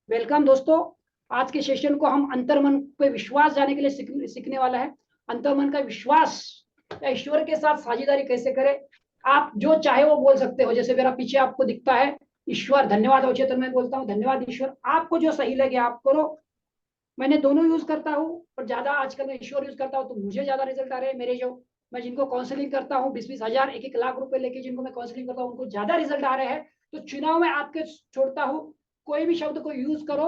Welcome दोस्तों। आज के सेशन को हम अंतर्मन पे विश्वास जाने के लिए सीखने वाला है। अंतर्मन का विश्वास या ईश्वर के साथ साझेदारी कैसे करें। आप जो चाहे वो बोल सकते हो, जैसे मेरा पीछे आपको दिखता है ईश्वर, धन्यवाद अवचेतन मैं बोलता हूँ धन्यवाद ईश्वर। आपको जो सही लगे आप करो। मैंने दोनों यूज करता हूँ, पर ज्यादा आजकल मैं ईश्वर यूज करता हूँ तो मुझे ज्यादा रिजल्ट आ रहे हैं। मेरे जो मैं जिनको काउंसलिंग करता हूँ 20-20 हजार 1-1 लाख रुपए लेके जिनको मैं काउंसलिंग करता हूँ उनको ज्यादा रिजल्ट आ रहे हैं। तो चुनाव में आपके छोड़ता हूँ। कोई भी शब्द को यूज करो,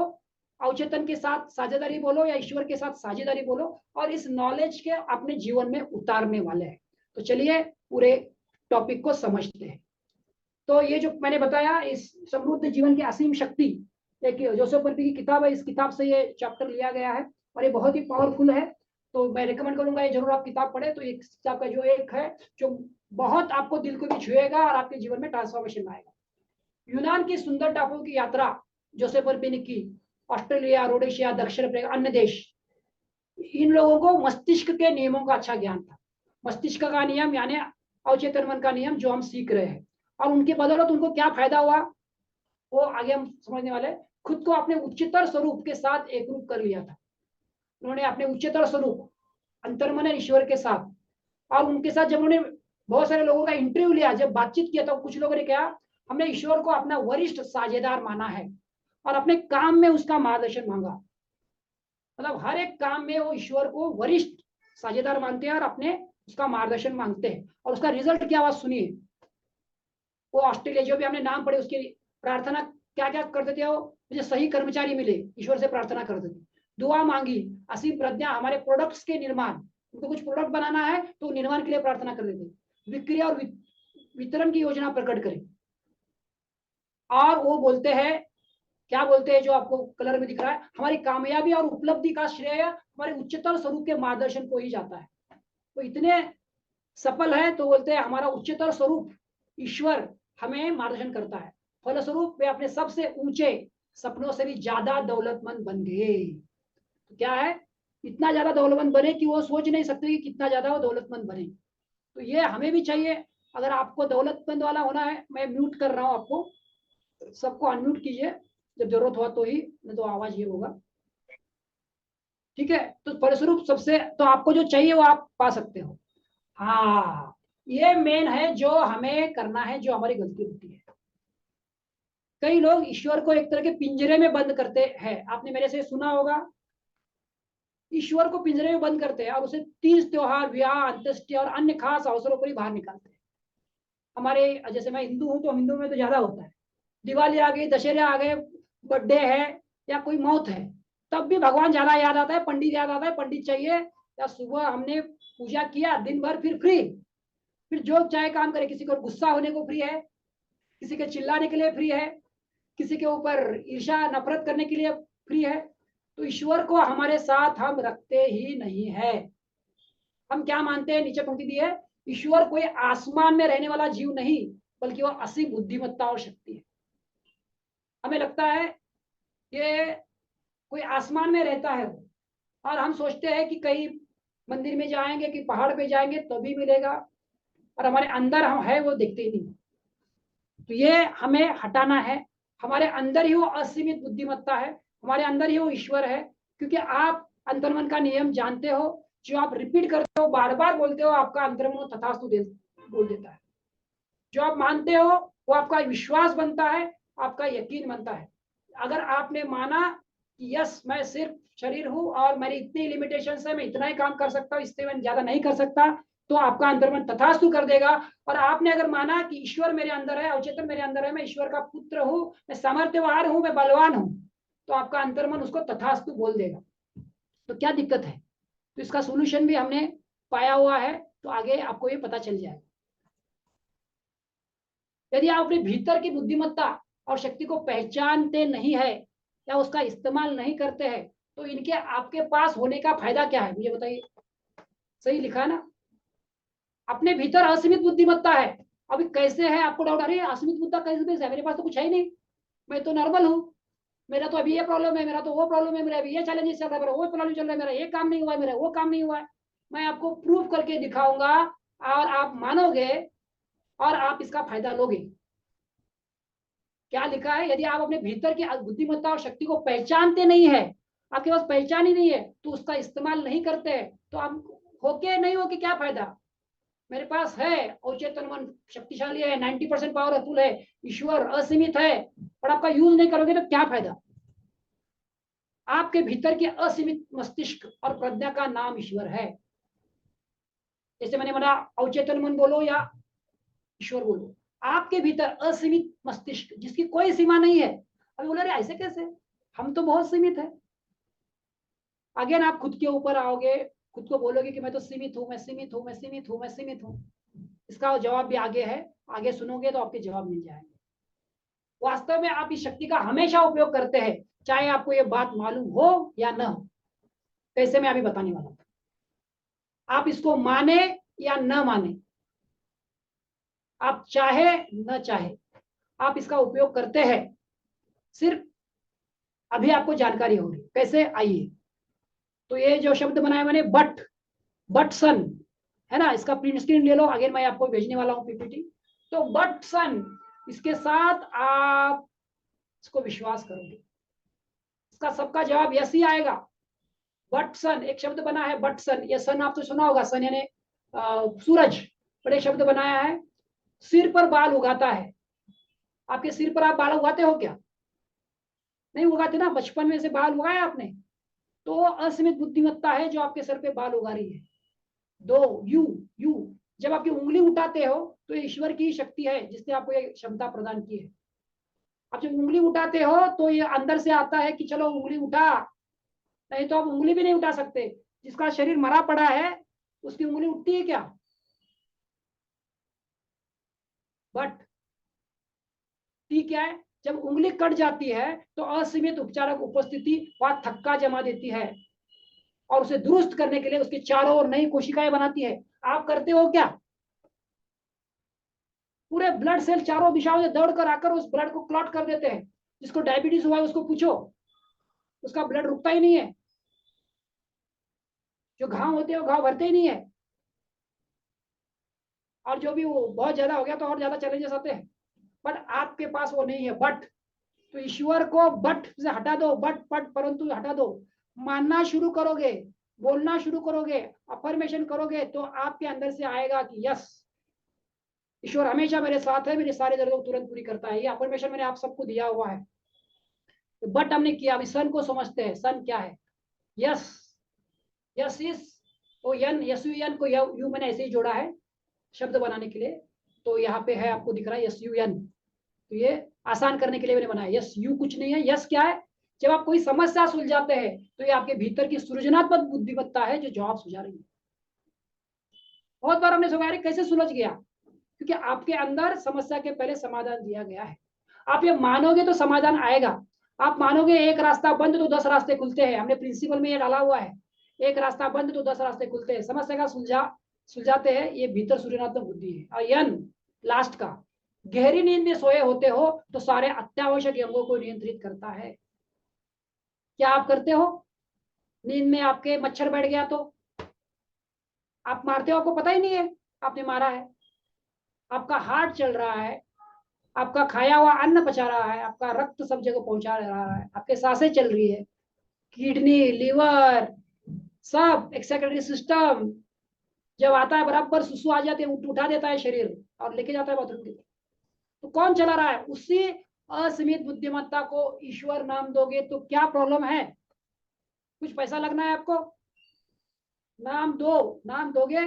अवचेतन के साथ साझेदारी बोलो या ईश्वर के साथ साझेदारी बोलो, और इस नॉलेज के अपने जीवन में उतारने वाले हैं। तो चलिए पूरे टॉपिक को समझते हैं। तो ये जो मैंने बताया, इस समृद्ध जीवन की असीम शक्ति, एक जोसेफ वर्दी की किताब है, इस किताब से ये चैप्टर लिया गया है और ये बहुत ही पावरफुल है। तो मैं रिकमेंड करूंगा ये जरूर आप किताब पढ़े। तो ये किताब का जो एक है जो बहुत आपको दिल को भी छुएगा और आपके जीवन में ट्रांसफॉर्मेशन आएगा। यूनान की सुंदर टापुओं की यात्रा जोसेफ वर्दी ने की। ऑस्ट्रेलिया, रोडेशिया, दक्षिण अफ्रीका, अन्य देश, इन लोगों को मस्तिष्क के नियमों का अच्छा ज्ञान था। मस्तिष्क का नियम यानी अवचेतन मन का नियम जो हम सीख रहे हैं। और उनके बदौलत उनको क्या फायदा हुआ वो आगे हम समझने वाले। खुद को अपने उच्चतर स्वरूप के साथ एकरूप कर लिया था। उन्होंने अपने उच्चतर स्वरूप अंतर्मन ईश्वर के साथ, और उनके साथ जब उन्होंने बहुत सारे लोगों का इंटरव्यू लिया, जब बातचीत किया तो कुछ लोगों ने कहा हमने ईश्वर को अपना वरिष्ठ साझेदार माना है और अपने काम में उसका मार्गदर्शन मांगा। मतलब हर एक काम में वो ईश्वर को वरिष्ठ साझेदार मानते हैं और अपने उसका मार्गदर्शन मांगते हैं। और उसका रिजल्ट क्या हुआ सुनिए। वो ऑस्ट्रेलिया जो भी हमने नाम पढ़े उसकी प्रार्थना क्या क्या करते थे। वो मुझे सही कर्मचारी मिले, ईश्वर से प्रार्थना करते थे। दुआ मांगी, असीम प्रज्ञा, हमारे प्रोडक्ट्स के निर्माण, उनको कुछ प्रोडक्ट बनाना है तो निर्माण के लिए प्रार्थना करते थे। विक्री और वितरण की योजना प्रकट करें। और वो बोलते हैं, क्या बोलते हैं जो आपको कलर में दिख रहा है, हमारी कामयाबी और उपलब्धि का श्रेय हमारे उच्चतर स्वरूप के मार्गदर्शन को ही जाता है। तो इतने सफल है तो बोलते हैं हमारा उच्चतर स्वरूप ईश्वर हमें मार्गदर्शन करता है। फलस्वरूप वे अपने सबसे ऊंचे सपनों से भी ज्यादा दौलतमंद बन गए। तो क्या है, इतना ज्यादा दौलतमंद बने कि वो सोच नहीं सकते कि कितना ज्यादा वो दौलतमंद बने। तो ये हमें भी चाहिए। अगर आपको दौलतमंद वाला होना है, मैं म्यूट कर रहा हूं आपको, सबको अनम्यूट कीजिए जब जरूरत हो तो ही, नहीं तो आवाज ये होगा। ठीक है, तो फलस्वरूप सबसे तो आपको जो चाहिए वो आप पा सकते हो। हाँ, ये मेन है जो हमें करना है, जो हमारी गलती होती है। कई लोग ईश्वर को एक तरह के पिंजरे में बंद करते हैं। आपने मेरे से सुना होगा, ईश्वर को पिंजरे में बंद करते हैं और उसे तीज त्योहार, विवाह, अंत्येष्टि और अन्य खास अवसरों पर ही बाहर निकालते हैं। हमारे जैसे मैं हिंदू हूं तो हिंदू में तो ज्यादा होता है। दिवाली आ गई, दशहरे आ गए, बर्थडे है या कोई मौत है, तब भी भगवान ज्यादा याद आता है, पंडित याद आता है, पंडित चाहिए। या सुबह हमने पूजा किया दिन भर, फिर फ्री, फिर जो चाहे काम करे। किसी को गुस्सा होने को फ्री है, किसी के चिल्लाने के लिए फ्री है, किसी के ऊपर ईर्षा नफरत करने के लिए फ्री है। तो ईश्वर को हमारे साथ हम रखते ही नहीं है। हम क्या मानते हैं, नीचे पंक्ति दी है, ईश्वर कोई आसमान में रहने वाला जीव नहीं, बल्कि वह असीम बुद्धिमत्ता और शक्ति है। हमें लगता है कि कोई आसमान में रहता है और हम सोचते हैं कि कहीं मंदिर में जाएंगे कि पहाड़ पे जाएंगे तभी मिलेगा, और हमारे अंदर हम है वो देखते ही नहीं। तो ये हमें हटाना है। हमारे अंदर ही वो असीमित बुद्धिमत्ता है, हमारे अंदर ही वो ईश्वर है। क्योंकि आप अंतर्मन का नियम जानते हो, जो आप रिपीट करते हो, बार बार बोलते हो, आपका अंतर्मन तथास्तु बोल देता है। जो आप मानते हो वो आपका विश्वास बनता है, आपका यकीन बनता है। अगर आपने माना कि यस मैं सिर्फ शरीर हूं और मेरी इतनी लिमिटेशन है, मैं इतना ही काम कर सकता हूं, इससे मैं ज्यादा नहीं कर सकता, तो आपका अंतर्मन तथास्तु कर देगा। और आपने अगर माना कि ईश्वर मेरे अंदर है, अवचेतन मेरे अंदर है, मैं ईश्वर का पुत्र हूं, मैं सामर्थ्यवान हूं, मैं बलवान हूं, तो आपका अंतर्मन उसको तथास्तु बोल देगा। तो क्या दिक्कत है। तो इसका सोल्यूशन भी हमने पाया हुआ है, तो आगे आपको ये पता चल जाएगा। यदि आप अपने भीतर की बुद्धिमत्ता और शक्ति को पहचानते नहीं है या उसका इस्तेमाल नहीं करते हैं, तो इनके आपके पास होने का फायदा क्या है, मुझे बताइए। सही लिखा है ना। अपने भीतर असीमित बुद्धिमत्ता है। अभी कैसे है आपको डाउट, अरे असीमित बुद्धिमत्ता कैसे है, मेरे पास तो कुछ है ही नहीं, मैं तो नॉर्मल हूँ, मेरा तो अभी ये प्रॉब्लम है, मेरा तो वो प्रॉब्लम है, मेरा अभी ये चैलेंजेस चल रहा है, मेरा वो प्रॉब्लम चल रहा है, मेरा ये काम नहीं हुआ है, मेरा वो काम नहीं हुआ है। मैं आपको प्रूफ करके दिखाऊंगा और आप मानोगे और आप इसका फायदा लोगे। क्या लिखा है, यदि आप अपने भीतर की बुद्धिमत्ता और शक्ति को पहचानते नहीं है, आपके पास पहचान ही नहीं है, तो उसका इस्तेमाल नहीं करते हैं, तो आप होके नहीं होके क्या फायदा। मेरे पास है अवचेतन मन शक्तिशाली है, 90% पावरफुल है, ईश्वर असीमित है, और आपका यूज नहीं करोगे तो क्या फायदा। आपके भीतर के असीमित मस्तिष्क और प्रज्ञा का नाम ईश्वर है। जैसे मैंने बोला अवचेतन मन बोलो या ईश्वर बोलो, आपके भीतर असीमित मस्तिष्क जिसकी कोई सीमा नहीं है। अभी बोले अरे ऐसे कैसे, हम तो बहुत सीमित है। अगेन आप खुद के ऊपर आओगे, खुद को बोलोगे कि मैं तो सीमित हूं, मैं सीमित हूं, मैं सीमित हूं, मैं सीमित हूं। इसका जवाब भी आगे है, आगे सुनोगे तो आपके जवाब मिल जाएंगे। वास्तव में आप इस शक्ति का हमेशा उपयोग करते हैं, चाहे आपको ये बात मालूम हो या न हो। कैसे मैं अभी बताने वाला हूं। आप इसको माने या न माने, आप चाहे न चाहे, आप इसका उपयोग करते हैं। सिर्फ अभी आपको जानकारी होगी कैसे, आइए। तो ये जो शब्द बनाया मैंने बट सन, है ना, इसका प्रिंट स्क्रीन ले लो, अगेन मैं आपको भेजने वाला हूं पीपीटी। तो बट सन, इसके साथ आप इसको विश्वास करोगे, इसका सबका जवाब यस ही आएगा। बट सन एक शब्द बना है, बट सन, ये सन आपने सुना होगा, सन यानी सूरज। पर एक शब्द बनाया है, सिर पर बाल उगाता है। आपके सिर पर आप बाल उगाते हो क्या, नहीं उगाते ना, बचपन में से बाल उगाया आपने। तो असीमित बुद्धिमत्ता है जो आपके सर पे बाल उगा रही है। दो यू जब आपकी उंगली उठाते हो तो ईश्वर की शक्ति है जिसने आपको ये क्षमता प्रदान की है। आप जब उंगली उठाते हो तो ये अंदर से आता है कि चलो उंगली उठा, नहीं तो आप उंगली भी नहीं उठा सकते। जिसका शरीर मरा पड़ा है उसकी उंगली उठती है क्या। बट टी क्या है, जब उंगली कट जाती है तो असीमित उपचारक उपस्थिति वहां थक्का जमा देती है और उसे दुरुस्त करने के लिए उसके चारों ओर नई कोशिकाएं बनाती है। आप करते हो क्या, पूरे ब्लड सेल चारों दिशाओं से दौड़ कर आकर उस ब्लड को क्लॉट कर देते हैं। जिसको डायबिटीज हुआ है उसको पूछो, उसका ब्लड रुकता ही नहीं है, जो घाव होते हैं वो घाव भरते ही नहीं है। और जो भी वो बहुत ज्यादा हो गया तो और ज्यादा चैलेंजेस आते हैं, बट आपके पास वो नहीं है। बट तो ईश्वर को बट से हटा दो, बट पट परंतु हटा दो, मानना शुरू करोगे, बोलना शुरू करोगे, अफर्मेशन करोगे, तो आपके अंदर से आएगा कि यस, ईश्वर हमेशा मेरे साथ है, मेरी सारी जरूरतों को तुरंत पूरी करता है। ये अफर्मेशन मैंने आप सबको दिया हुआ है। बट हमने किया, अभी सन को समझते हैं। सन क्या है, S, S is, O N, S U N को यू मैंने ऐसे ही जोड़ा है शब्द बनाने के लिए। तो यहाँ पे है, आपको दिख रहा है यस यू एन। तो ये आसान करने के लिए मैंने बनाया, यस यू कुछ नहीं है। यस क्या है, जब आप कोई समस्या सुलझाते हैं तो ये आपके भीतर की सृजनात्मक बुद्धिमत्ता है जो जवाब सुझा रही है। बहुत बार हमने सोचा कैसे सुलझ गया, क्योंकि आपके अंदर समस्या के पहले समाधान दिया गया है। आप ये मानोगे तो समाधान आएगा। आप मानोगे एक रास्ता बंद तो 10 रास्ते खुलते हैं, हमने प्रिंसिपल में ये डाला हुआ है। एक रास्ता बंद तो 10 रास्ते खुलते हैं, समस्या का सुलझाते हैं, ये भीतर सृजनात्मक बुद्धि है। और यन लास्ट का, गहरी नींद में सोए होते हो तो सारे अत्यावश्यक अंगों को नियंत्रित करता है। क्या आप करते हो, नींद में आपके मच्छर बैठ गया तो आप मारते हो, आपको पता ही नहीं है आपने मारा है। आपका हार्ट चल रहा है, आपका खाया हुआ अन्न पचा रहा है, आपका रक्त सब जगह पहुंचा रहा है, आपके सांसें चल रही है, किडनी लिवर सब एक्सेक्रेटरी सिस्टम जब आता है बराबर सुसु आ जाते हैं, उठा देता है शरीर और लेके जाता है बाथरूम की तरफ। तो कौन चला रहा है, उसी असीमित बुद्धिमत्ता को ईश्वर नाम दोगे तो क्या प्रॉब्लम है, कुछ पैसा लगना है आपको, नाम दो, नाम दोगे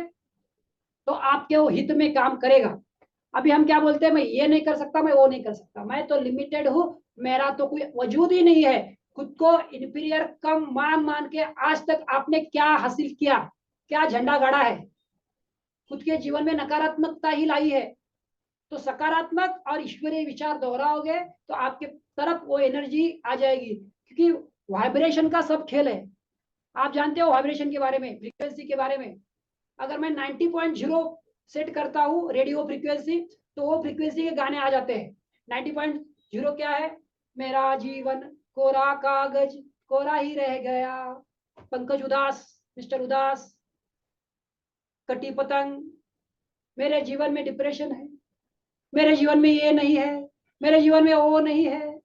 तो आपके वो हित में काम करेगा। अभी हम क्या बोलते हैं, मैं ये नहीं कर सकता, मैं वो नहीं कर सकता, मैं तो लिमिटेड हूं, मेरा तो कोई वजूद ही नहीं है। खुद को इंफीरियर कम मान मान के आज तक आपने क्या हासिल किया, क्या झंडा गाड़ा है, खुद के जीवन में नकारात्मकता ही लाई है। तो सकारात्मक और ईश्वरीय विचार दोहराओगे तो आपके तरफ वो एनर्जी आ जाएगी, क्योंकि वाइब्रेशन का सब खेल है। आप जानते हो वाइब्रेशन के बारे में, फ्रीक्वेंसी के बारे में। अगर मैं 90.0 सेट करता हूँ रेडियो फ्रीक्वेंसी, तो वो फ्रीक्वेंसी के गाने आ जाते हैं। 90.0 क्या है, मेरा जीवन कोरा कागज कोरा ही रह गया, पंकज उदास, मिस्टर उदास, कटी पतंग, मेरे जीवन में डिप्रेशन है, मेरे जीवन में ये नहीं है, मेरे जीवन में वो नहीं है,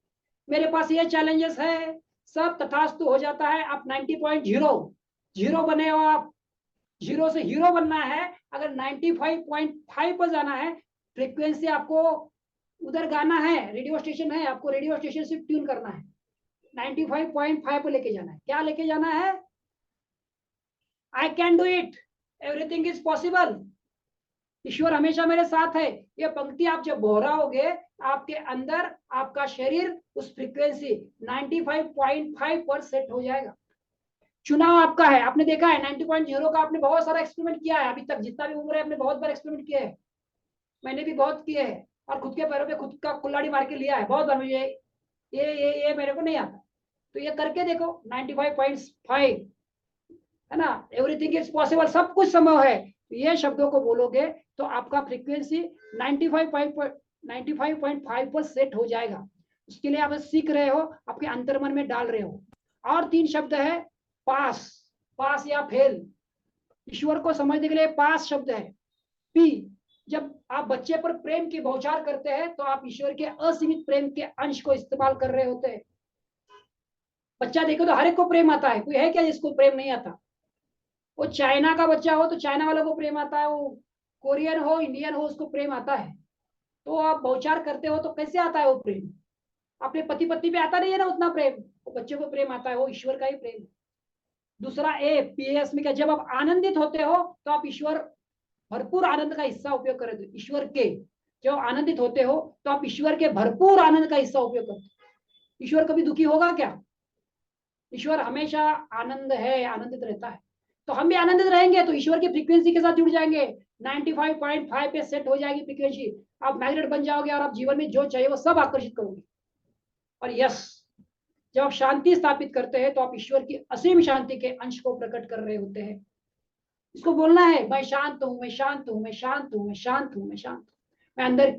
मेरे पास ये चैलेंजेस है, सब तथास्तु हो जाता है। आप 90.0 बने हो, आप 0 से हीरो बनना है। अगर 95.5 पर जाना है, फ्रीक्वेंसी आपको उधर गाना है, रेडियो स्टेशन है, आपको रेडियो स्टेशन से ट्यून करना है, 95.5 पर लेके जाना है। क्या लेके जाना है? I can do it, everything is possible, ईश्वर हमेशा मेरे साथ है। ये पंक्ति आप जब दोहराओगे, आपके अंदर आपका शरीर उस फ्रीक्वेंसी 95.5 पर सेट हो जाएगा। चुनाव आपका है। आपने देखा है 90.0 का, आपने बहुत सारा एक्सपेरिमेंट किया है अभी तक, जितना भी उम्र है आपने बहुत बार एक्सपेरिमेंट किया है, मैंने भी बहुत किए हैं, और खुद के पैरों पे खुद का कुल्हाड़ी मार के लिया है बहुत बार। मुझे ये मेरे को नहीं आता, तो ये करके देखो 95.5, है ना, एवरीथिंग इज पॉसिबल, सब कुछ संभव है। ये शब्दों को बोलोगे तो आपका फ्रीक्वेंसी 95.5 पर सेट हो जाएगा। उसके लिए आप सीख रहे हो, आपके अंतर्मन में डाल रहे हो। और 3 शब्द है, पास, पास या फेल। ईश्वर को समझने के लिए पास शब्द है, पी। जब आप बच्चे पर प्रेम की बौछार करते हैं तो आप ईश्वर के असीमित प्रेम के अंश को इस्तेमाल कर रहे होते हैं। बच्चा देखो तो हर एक को प्रेम आता है, कोई है क्या जिसको प्रेम नहीं आता? वो चाइना का बच्चा हो तो चाइना वालों को प्रेम आता है, वो कोरियन हो, इंडियन हो, उसको प्रेम आता है। तो आप बौछार करते हो तो कैसे आता है वो प्रेम? अपने पति पत्नी पे आता नहीं है ना उतना प्रेम, वो बच्चे को प्रेम आता है, वो ईश्वर का ही प्रेम है। दूसरा ए, पीएस में क्या, जब आप आनंदित होते हो तो आप ईश्वर, भरपूर आनंद का हिस्सा उपयोग करते हो ईश्वर के। जब आनंदित होते हो तो आप ईश्वर के भरपूर आनंद का हिस्सा उपयोग करते हो। ईश्वर कभी दुखी होगा क्या? ईश्वर हमेशा आनंद है, आनंदित रहता है। तो हम भी आनंदित रहेंगे तो ईश्वर की फ्रीक्वेंसी के साथ जुड़ जाएंगे, 95.5 पे सेट हो जाएगी फ्रीक्वेंसी। आप मैग्नेट बन जाओगे और आप जीवन में जो चाहिए वो सब आकर्षित करोगे। और यस, जब आप शांति स्थापित करते हैं तो आप ईश्वर की असीम शांति के अंश को प्रकट कर रहे होते हैं। इसको बोलना है, मैं शांत हूं, मैं शांत हूं, मैं शांत हूं, मैं शांत हूं, मैं शांत हूं, मैं अंदर,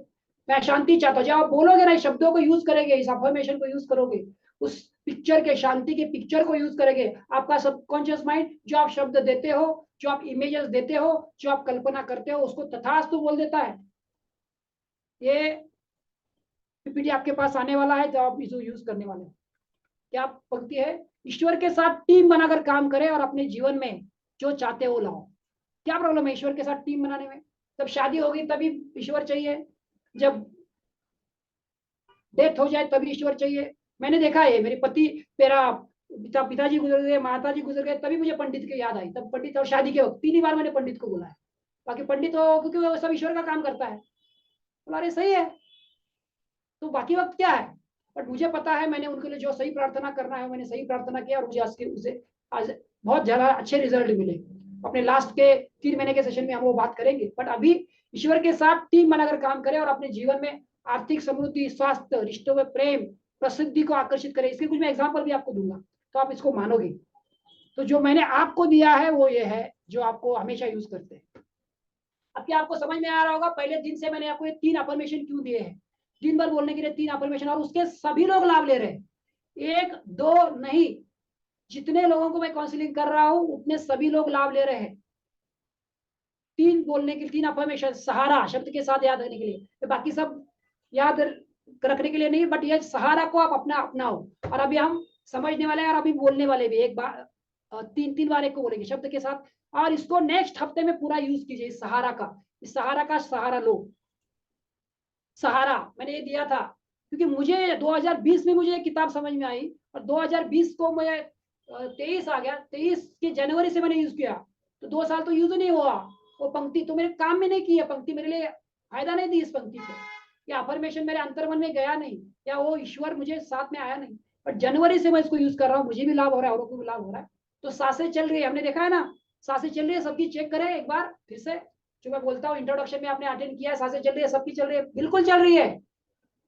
मैं शांति चाहता हूं। जब आप बोलोगे ना, शब्दों को यूज करेंगे, इस अफर्मेशन को यूज करोगे, उस पिक्चर के, शांति के पिक्चर को यूज करेंगे, आपका सबकॉन्शियस माइंड जो आप शब्द देते हो, जो आप इमेजेस देते हो, जो आप कल्पना करते हो, उसको तथास्तु बोल देता है। ये पीपीटी आपके पास आने वाला है, तो आप इसको यूज करने वाले हो। क्या पंक्ति है? ईश्वर के साथ टीम बनाकर काम करें और अपने जीवन में जो चाहते हो लाओ। क्या प्रॉब्लम है ईश्वर के साथ टीम बनाने में? जब शादी होगी तभी ईश्वर चाहिए, जब डेथ हो जाए तभी ईश्वर चाहिए। मैंने देखा है, मेरे पति, मेरा पिताजी गुजर गए, माताजी गुजर गए, तभी मुझे पंडित की याद आई। तब पंडित, और शादी के वक्त 3 ही बार मैंने पंडित को बुलाया। बाकी पंडित हो, क्योंकि वो सब ईश्वर का काम करता है। बोला अरे सही है, तो बाकी वक्त क्या है? बट मुझे पता है, मैंने उनके लिए जो सही प्रार्थना करना है मैंने सही प्रार्थना किया, और मुझे आज बहुत ज्यादा अच्छे रिजल्ट मिले। अपने लास्ट के 3 महीने के सेशन में हम वो बात करेंगे। बट अभी ईश्वर के साथ टीम बनाकर काम करें और अपने जीवन में आर्थिक समृद्धि, स्वास्थ्य, रिश्तों में प्रेम, प्रसिद्धि को आकर्षित करें। इसके कुछ मैं एग्जाम्पल भी आपको दूंगा, तो आप इसको मानोगे। तो जो मैंने आपको दिया है वो ये है, जो आपको हमेशा यूज करते हैं। अब क्या आपको समझ में आ रहा होगा, पहले दिन से मैंने आपको ये 3 अफर्मेशन क्यों दिए हैं? दिन भर बोलने के लिए 3 अफर्मेशन, और उसके सभी लोग लाभ ले रहे हैं। 1 2 नहीं, जितने लोगों को मैं काउंसलिंग कर रहा हूं उतने सभी लोग लाभ ले रहे हैं। 3 बोलने के 3 अफर्मेशन, सहारा शब्द के साथ याद रखने के लिए, तो बाकी सब याद रखने के लिए नहीं, बट ये सहारा को आप अपना अपनाओ। और अभी हम समझने वाले हैं, और अभी बोलने वाले भी, एक बार 3 बार एक को बोलेंगे शब्द के साथ। और इसको नेक्स्ट हफ्ते में पूरा यूज कीजिए, इस सहारा का, इस सहारा का सहारा लो। सहारा मैंने ये दिया था क्योंकि मुझे 2020 में मुझे ये किताब समझ में आई, और 2020 को मैं 23 आ गया, 23 के जनवरी से मैंने यूज किया, तो 2 साल तो यूज नहीं हुआ। वो पंक्ति तो मेरे काम में नहीं की है, पंक्ति मेरे लिए फायदा नहीं दी इस पंक्ति से, या अफर्मेशन मेरे अंतर्मन में गया नहीं, या वो ईश्वर मुझे साथ में आया नहीं। बट जनवरी से मैं इसको यूज कर रहा हूँ, मुझे भी लाभ हो रहा है, औरों को भी लाभ हो रहा है। तो सांसें चल रही है, हमने देखा है ना, सांसें चल रही है सबकी, चेक करें एक बार फिर से। जो मैं बोलता हूँ इंट्रोडक्शन में आपने अटेंड किया है, सांसें चल रही है, सबकी चल रही है, बिल्कुल चल रही है।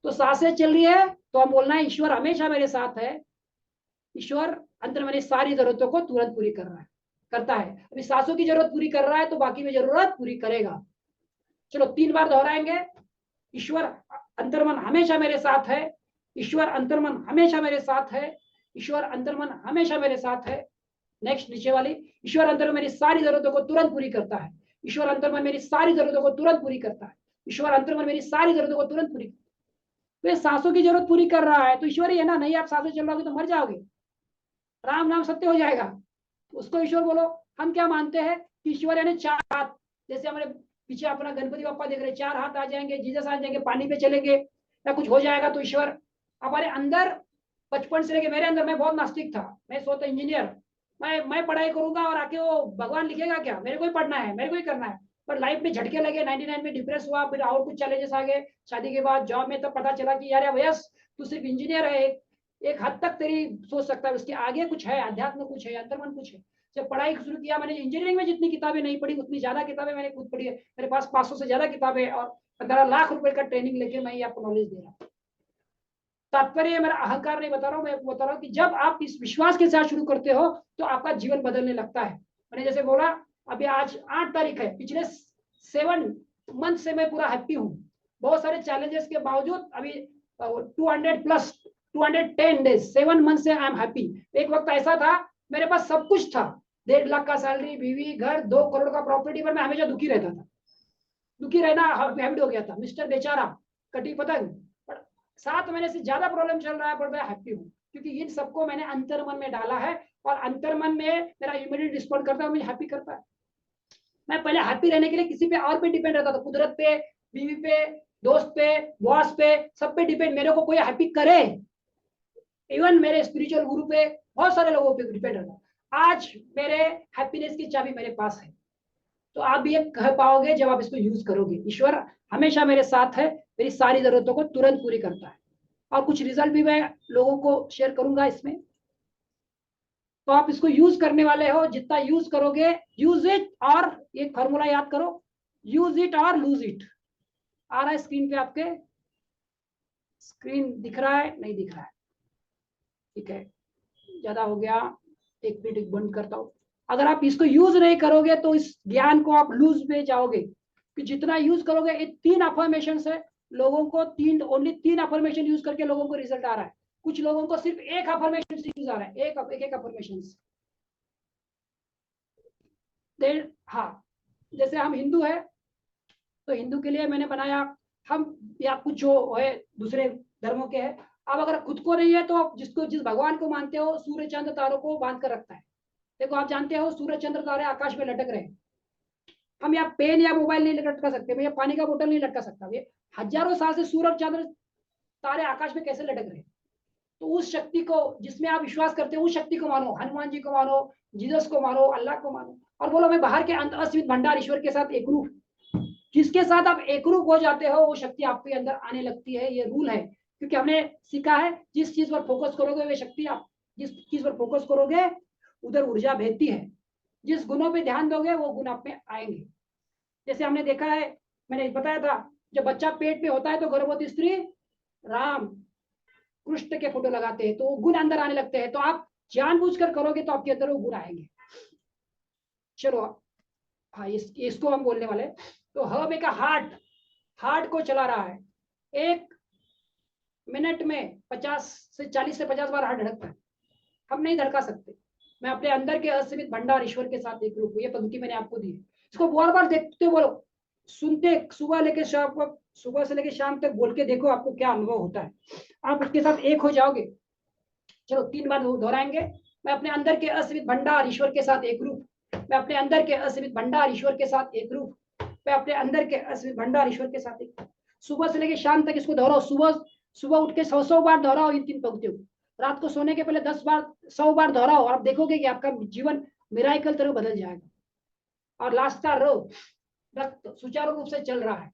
तो सांसें चल रही है तो हम बोलना है ईश्वर हमेशा मेरे साथ है। ईश्वर अंदर मेरी सारी जरूरतों को तुरंत पूरी कर रहा है, करता है। अभी सांसों की जरूरत पूरी कर रहा है तो बाकी में जरूरत पूरी करेगा। चलो 3 बार दोहराएंगे। ईश्वर अंतर्मन हमेशा मेरे साथ है, ईश्वर अंतर्मन हमेशा मेरे साथ है, ईश्वर अंतर्मन हमेशा मेरे साथ है। नेक्स्ट नीचे वाली, ईश्वर अंतर्मन मेरी सारी जरूरतों को तुरंत पूरी करता है, ईश्वर अंतर्मन मेरी सारी जरूरतों को तुरंत पूरी करता है, ईश्वर अंतर्मन मेरी सारी जरूरतों को तुरंत पूरी। तो ये सांसों की जरूरत पूरी कर रहा है, तो ईश्वर ही है ना। नहीं आप सांसें चल रहोगे तो मर जाओगे, राम नाम सत्य हो जाएगा, उसको ईश्वर बोलो। हम क्या मानते हैं कि ईश्वर यानी चार हाथ, जैसे हमारे पीछे अपना गणपति बप्पा देख रहे हैं, चार हाथ आ जाएंगे, जीसस आ जाएंगे, पानी पे चलेंगे या कुछ हो जाएगा तो ईश्वर। हमारे अंदर बचपन से लेके मेरे अंदर, मैं बहुत नास्तिक था, मैं सोचता इंजीनियर, मैं पढ़ाई करूंगा और आके वो भगवान लिखेगा क्या, मेरे को ही पढ़ना है, मेरे को ही करना है। पर लाइफ में झटके लगे, 99 में डिप्रेस हुआ, फिर और कुछ चैलेंजेस आ गए शादी के बाद, जॉब में तब पता चला कि यार वयस तू सिर्फ इंजीनियर है, एक हद तक तेरी सोच सकता है, उसके आगे कुछ है, अध्यात्म कुछ है, अंतर्मन कुछ है। जब पढ़ाई शुरू किया मैंने, इंजीनियरिंग में जितनी किताबें नहीं पढ़ी उतनी ज्यादा किताबें मैंने खुद पढ़ी है, मेरे पास 500 से ज्यादा किताबें, और 15 लाख रुपए का ट्रेनिंग लेके मैं ये आपको नॉलेज दे रहा हूँ। तात्पर्य मेरा अहंकार नहीं बता रहा हूँ, मैं बता रहा हूँ कि जब आप इस विश्वास के साथ शुरू करते हो तो आपका जीवन बदलने लगता है। मैंने जैसे बोला, अभी आज 8 तारीख है, पिछले 7 मंथ से मैं पूरा हैप्पी हूँ, बहुत सारे चैलेंजेस के बावजूद। अभी 210 डेज, 7 मंथ से आई एम हैप्पी। एक वक्त ऐसा था मेरे पास सब कुछ था, 1.5 लाख का सैलरी, बीवी, घर, 2 करोड़ का प्रॉपर्टी, पर मैं हमेशा दुखी रहता था, दुखी रहना हैबिट हो गया था, मिस्टर बेचारा, कटी पतंग। पर 7 महीने से ज्यादा प्रॉब्लम चल रहा है, पर मैं हैप्पी हूँ, क्योंकि इन सबको मैंने अंतर्मन में डाला है, और अंतर्मन में मेरा इमीडिएट रिस्पॉन्ड करता है, मुझे हैप्पी करता है। मैं पहले हैप्पी रहने के लिए किसी पे और पे डिपेंड रहता था, कुदरत पे, बीवी पे, दोस्त पे, बॉस पे, सब पे डिपेंड, मेरे को कोई हैप्पी करे, इवन मेरे स्पिरिचुअल गुरु पे, बहुत सारे लोगों पे डिपेंड रहता। आज मेरे हैप्पीनेस की चाबी मेरे पास है, तो आप भी ये कह पाओगे जब आप इसको यूज करोगे, ईश्वर हमेशा मेरे साथ है, मेरी सारी जरूरतों को तुरंत पूरी करता है। और कुछ रिजल्ट भी मैं लोगों को शेयर करूंगा इसमें, तो आप इसको यूज करने वाले हो, जितना यूज करोगे, यूज इट, और एक फॉर्मूला याद करो, यूज इट और लूज इट। आ रहा है स्क्रीन पे आपके, स्क्रीन दिख रहा है, नहीं दिख रहा है, ठीक है, ज्यादा हो गया, एक मिनट बंद करता हूँ। अगर आप इसको यूज नहीं करोगे तो इस ज्ञान को आप लूज में जाओगे, कि जितना यूज करोगे, ये 3 अफर्मेशन है, लोगों को ओनली 3 अफर्मेशन यूज करके लोगों को रिजल्ट आ रहा है, कुछ लोगों को सिर्फ एक अफर्मेशन से यूज आ रहा है, एक अफर्मेशन। हाँ, जैसे हम हिंदू है, तो हिंदू के लिए मैंने बनाया, हम या कुछ जो है दूसरे धर्मों के हैं, अब अगर खुद को नहीं है तो आप जिसको, जिस भगवान को मानते हो, सूर्य चंद्र तारों को बांध कर रखता है। देखो आप जानते हो सूर्य चंद्र तारे आकाश में लटक रहे हैं, हम यहाँ पेन या मोबाइल नहीं लटका सकते, मैं पानी का बोतल नहीं लटका सकता, ये हजारों साल से सूर्य चंद्र तारे आकाश में कैसे लटक रहे हैं। तो उस शक्ति को, जिसमें आप विश्वास करते हो, उस शक्ति को मानो, हनुमान जी को मानो, जीसस को मानो, अल्लाह को मानो, और बोलो मैं बाहर के असीमित भंडार ईश्वर के साथ एक रूप। जिसके साथ आप एक रूप हो जाते हो, वो शक्ति आपके अंदर आने लगती है, ये रूल है, क्योंकि हमने सीखा है जिस चीज पर फोकस करोगे वे शक्ति, आप जिस चीज पर फोकस करोगे उधर ऊर्जा भेजती है, जिस गुणों पे ध्यान दोगे वो गुण आप में आएंगे। जैसे हमने देखा है, मैंने बताया था, जब बच्चा पेट में होता है तो गर्भवती स्त्री राम कृष्ण के फोटो लगाते हैं, तो वो गुण अंदर आने लगते हैं, तो आप जानबूझकर करोगे तो आपके अंदर वो गुण आएंगे। चलो, हाँ, इसको हम बोलने वाले। तो हम एक हार्ट को चला रहा है, 1 मिनट में 40 से 50 बार हार्ट धड़कता है, हम नहीं धड़का सकते। मैं अपने अंदर के असीमित भंडार ईश्वर के साथ एक रूप हूँ, ये पंक्ति मैंने आपको दी है, इसको बार बार देखते बोलो, सुनते, सुबह से लेकर शाम तक बोल के देखो, आपको क्या अनुभव होता है, आप उसके साथ एक हो जाओगे। चलो 3 बार दोहराएंगे। मैं अपने अंदर के असीमित भंडार ईश्वर के साथ एक रूप, मैं अपने अंदर के असीमित भंडार ईश्वर के साथ एक रूप, मैं अपने अंदर के असीमित भंडार ईश्वर के साथ एक। सुबह से लेकर शाम तक इसको दोहराओ, सुबह उठ के 100 बार दोहराओ इन 3 पंक्तियों, रात को सोने के पहले 10 बार, 100 बार दोहराओ, और आप देखोगे कि आपका जीवन मिराकल तरह बदल जाएगा। और लास्ट का रो, रक्त सुचारू रूप से चल रहा है,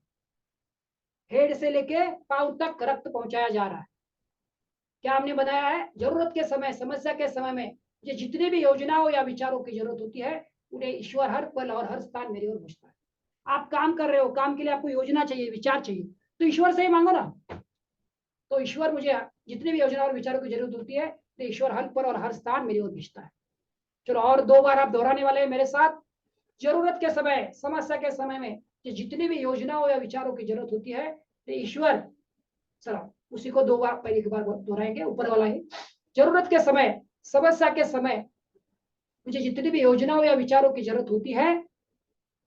हेड से लेके पांव तक रक्त पहुंचाया जा रहा है। क्या हमने बनाया है, जरूरत के समय, समस्या के समय में ये जितनी भी योजनाओं या विचारों की जरूरत होती है, उन्हें ईश्वर हर पल और हर स्थान मेरी ओर भेजता है। आप काम कर रहे हो, काम के लिए आपको योजना चाहिए, विचार चाहिए, तो ईश्वर से ही मांगो ना। तो ईश्वर मुझे जितनी भी योजना और विचारों की जरूरत होती है, तो ईश्वर हर पल और हर स्थान मेरी ओर भेजता है। चलो और 2 बार आप दोहराने वाले हैं मेरे साथ। जरूरत के समय, समस्या के समय में जितनी भी योजनाओं या विचारों की जरूरत होती है, तो ईश्वर, चलो उसी को 2 बार, पहले 1 बार दोहराएंगे, ऊपर वाला ही। जरूरत के समय, समस्या के समय मुझे जितनी भी योजनाओं या विचारों की जरूरत होती है,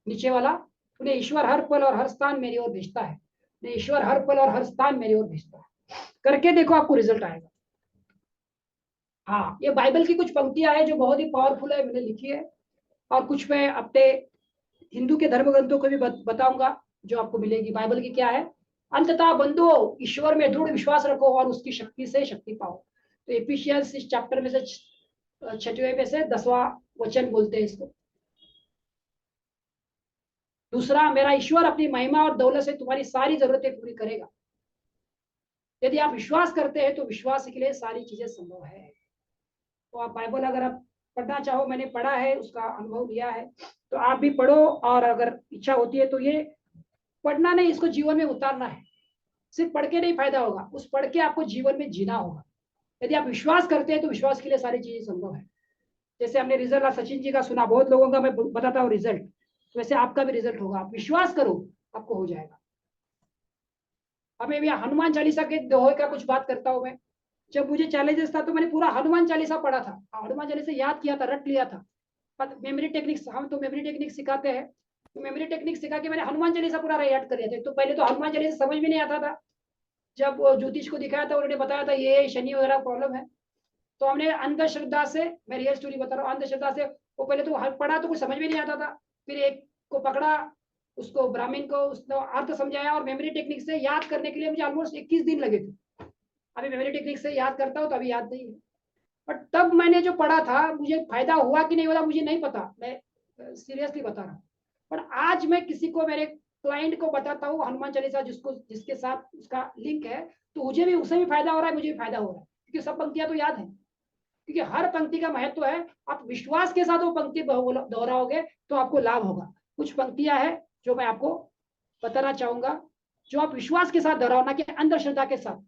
नीचे वाला, उन्हें ईश्वर हर पल और हर स्थान मेरी ओर भेजता है, ईश्वर हर पल और हर स्थान मेरी ओर भेजता है। करके देखो, आपको रिजल्ट आएगा। हाँ, ये बाइबल की कुछ पंक्तियां हैं जो बहुत ही पावरफुल है, मैंने लिखी है। और कुछ मैं अपने हिंदू के धर्म ग्रंथों को भी बताऊंगा जो आपको मिलेगी। बाइबल की क्या है, अंततः बंधुओं ईश्वर में दृढ़ विश्वास रखो और उसकी शक्ति से शक्ति पाओ। तो एफिशियंस इस चैप्टर में से 6वें में से 10वां वचन बोलते हैं इसको। दूसरा, मेरा ईश्वर अपनी महिमा और दौलत से तुम्हारी सारी जरूरतें पूरी करेगा। यदि आप विश्वास करते हैं तो विश्वास के लिए सारी चीजें संभव है। तो आप बाइबल अगर आप पढ़ना चाहो, मैंने पढ़ा है, उसका अनुभव लिया है, तो आप भी पढ़ो। और अगर इच्छा होती है तो ये पढ़ना नहीं, इसको जीवन में उतारना है। सिर्फ पढ़ के नहीं फायदा होगा, उस पढ़ के आपको जीवन में जीना होगा। यदि आप विश्वास करते हैं तो विश्वास के लिए सारी चीजें संभव है। जैसे हमने रिजल्ट सचिन जी का सुना, बहुत लोगों का मैं बताता हूँ रिजल्ट, तो वैसे आपका भी रिजल्ट होगा। आप विश्वास करो, आपको हो जाएगा। हमें भी हनुमान चालीसा के दोहे का कुछ बात करता हूँ मैं। जब मुझे चैलेंजेस था तो मैंने पूरा हनुमान चालीसा पढ़ा था, हनुमान चालीसा याद किया था, रट लिया था। मेमोरी टेक्निक्स, हम तो मेमोरी टेक्निक सिखाते हैं, तो मेमोरी टेक्निक सिखा के मैंने हनुमान चालीसा पूरा याद कर लिया था। तो पहले तो हनुमान चालीसा समझ में नहीं आता था। जब ज्योतिष को दिखाया था, उन्होंने बताया था ये शनि वगैरह प्रॉब्लम है, तो हमने अंधश्रद्धा से, मैं रियल स्टोरी बता रहा हूँ, अंधश्रद्धा से वो पहले तो पढ़ा तो कुछ समझ में नहीं आता था। फिर एक को पकड़ा, उसको ब्राह्मण को उसने अर्थ समझाया, और मेमोरी टेक्निक से याद करने के लिए मुझे ऑलमोस्ट 21 दिन लगे थे। अभी मेमोरी टेक्निक से याद करता हूँ तो अभी याद नहीं है। बट तब मैंने जो पढ़ा था, मुझे फायदा हुआ कि नहीं हुआ मुझे नहीं पता, मैं सीरियसली बता रहा हूँ। पर आज मैं किसी को, मेरे क्लाइंट को बताता हूँ हनुमान चालीसा, जिसके साथ उसका लिंक है, तो मुझे भी, उसे भी फायदा हो रहा है, मुझे भी फायदा हो रहा है, क्योंकि सब पंक्तियां तो याद है। क्योंकि हर पंक्ति का महत्व है। आप विश्वास के साथ वो पंक्ति दोहराओगे तो आपको लाभ होगा। कुछ पंक्तियां हैं जो मैं आपको बताना चाहूंगा, जो आप विश्वास के साथ दोहराओ, ना कि अंधश्रद्धा के साथ।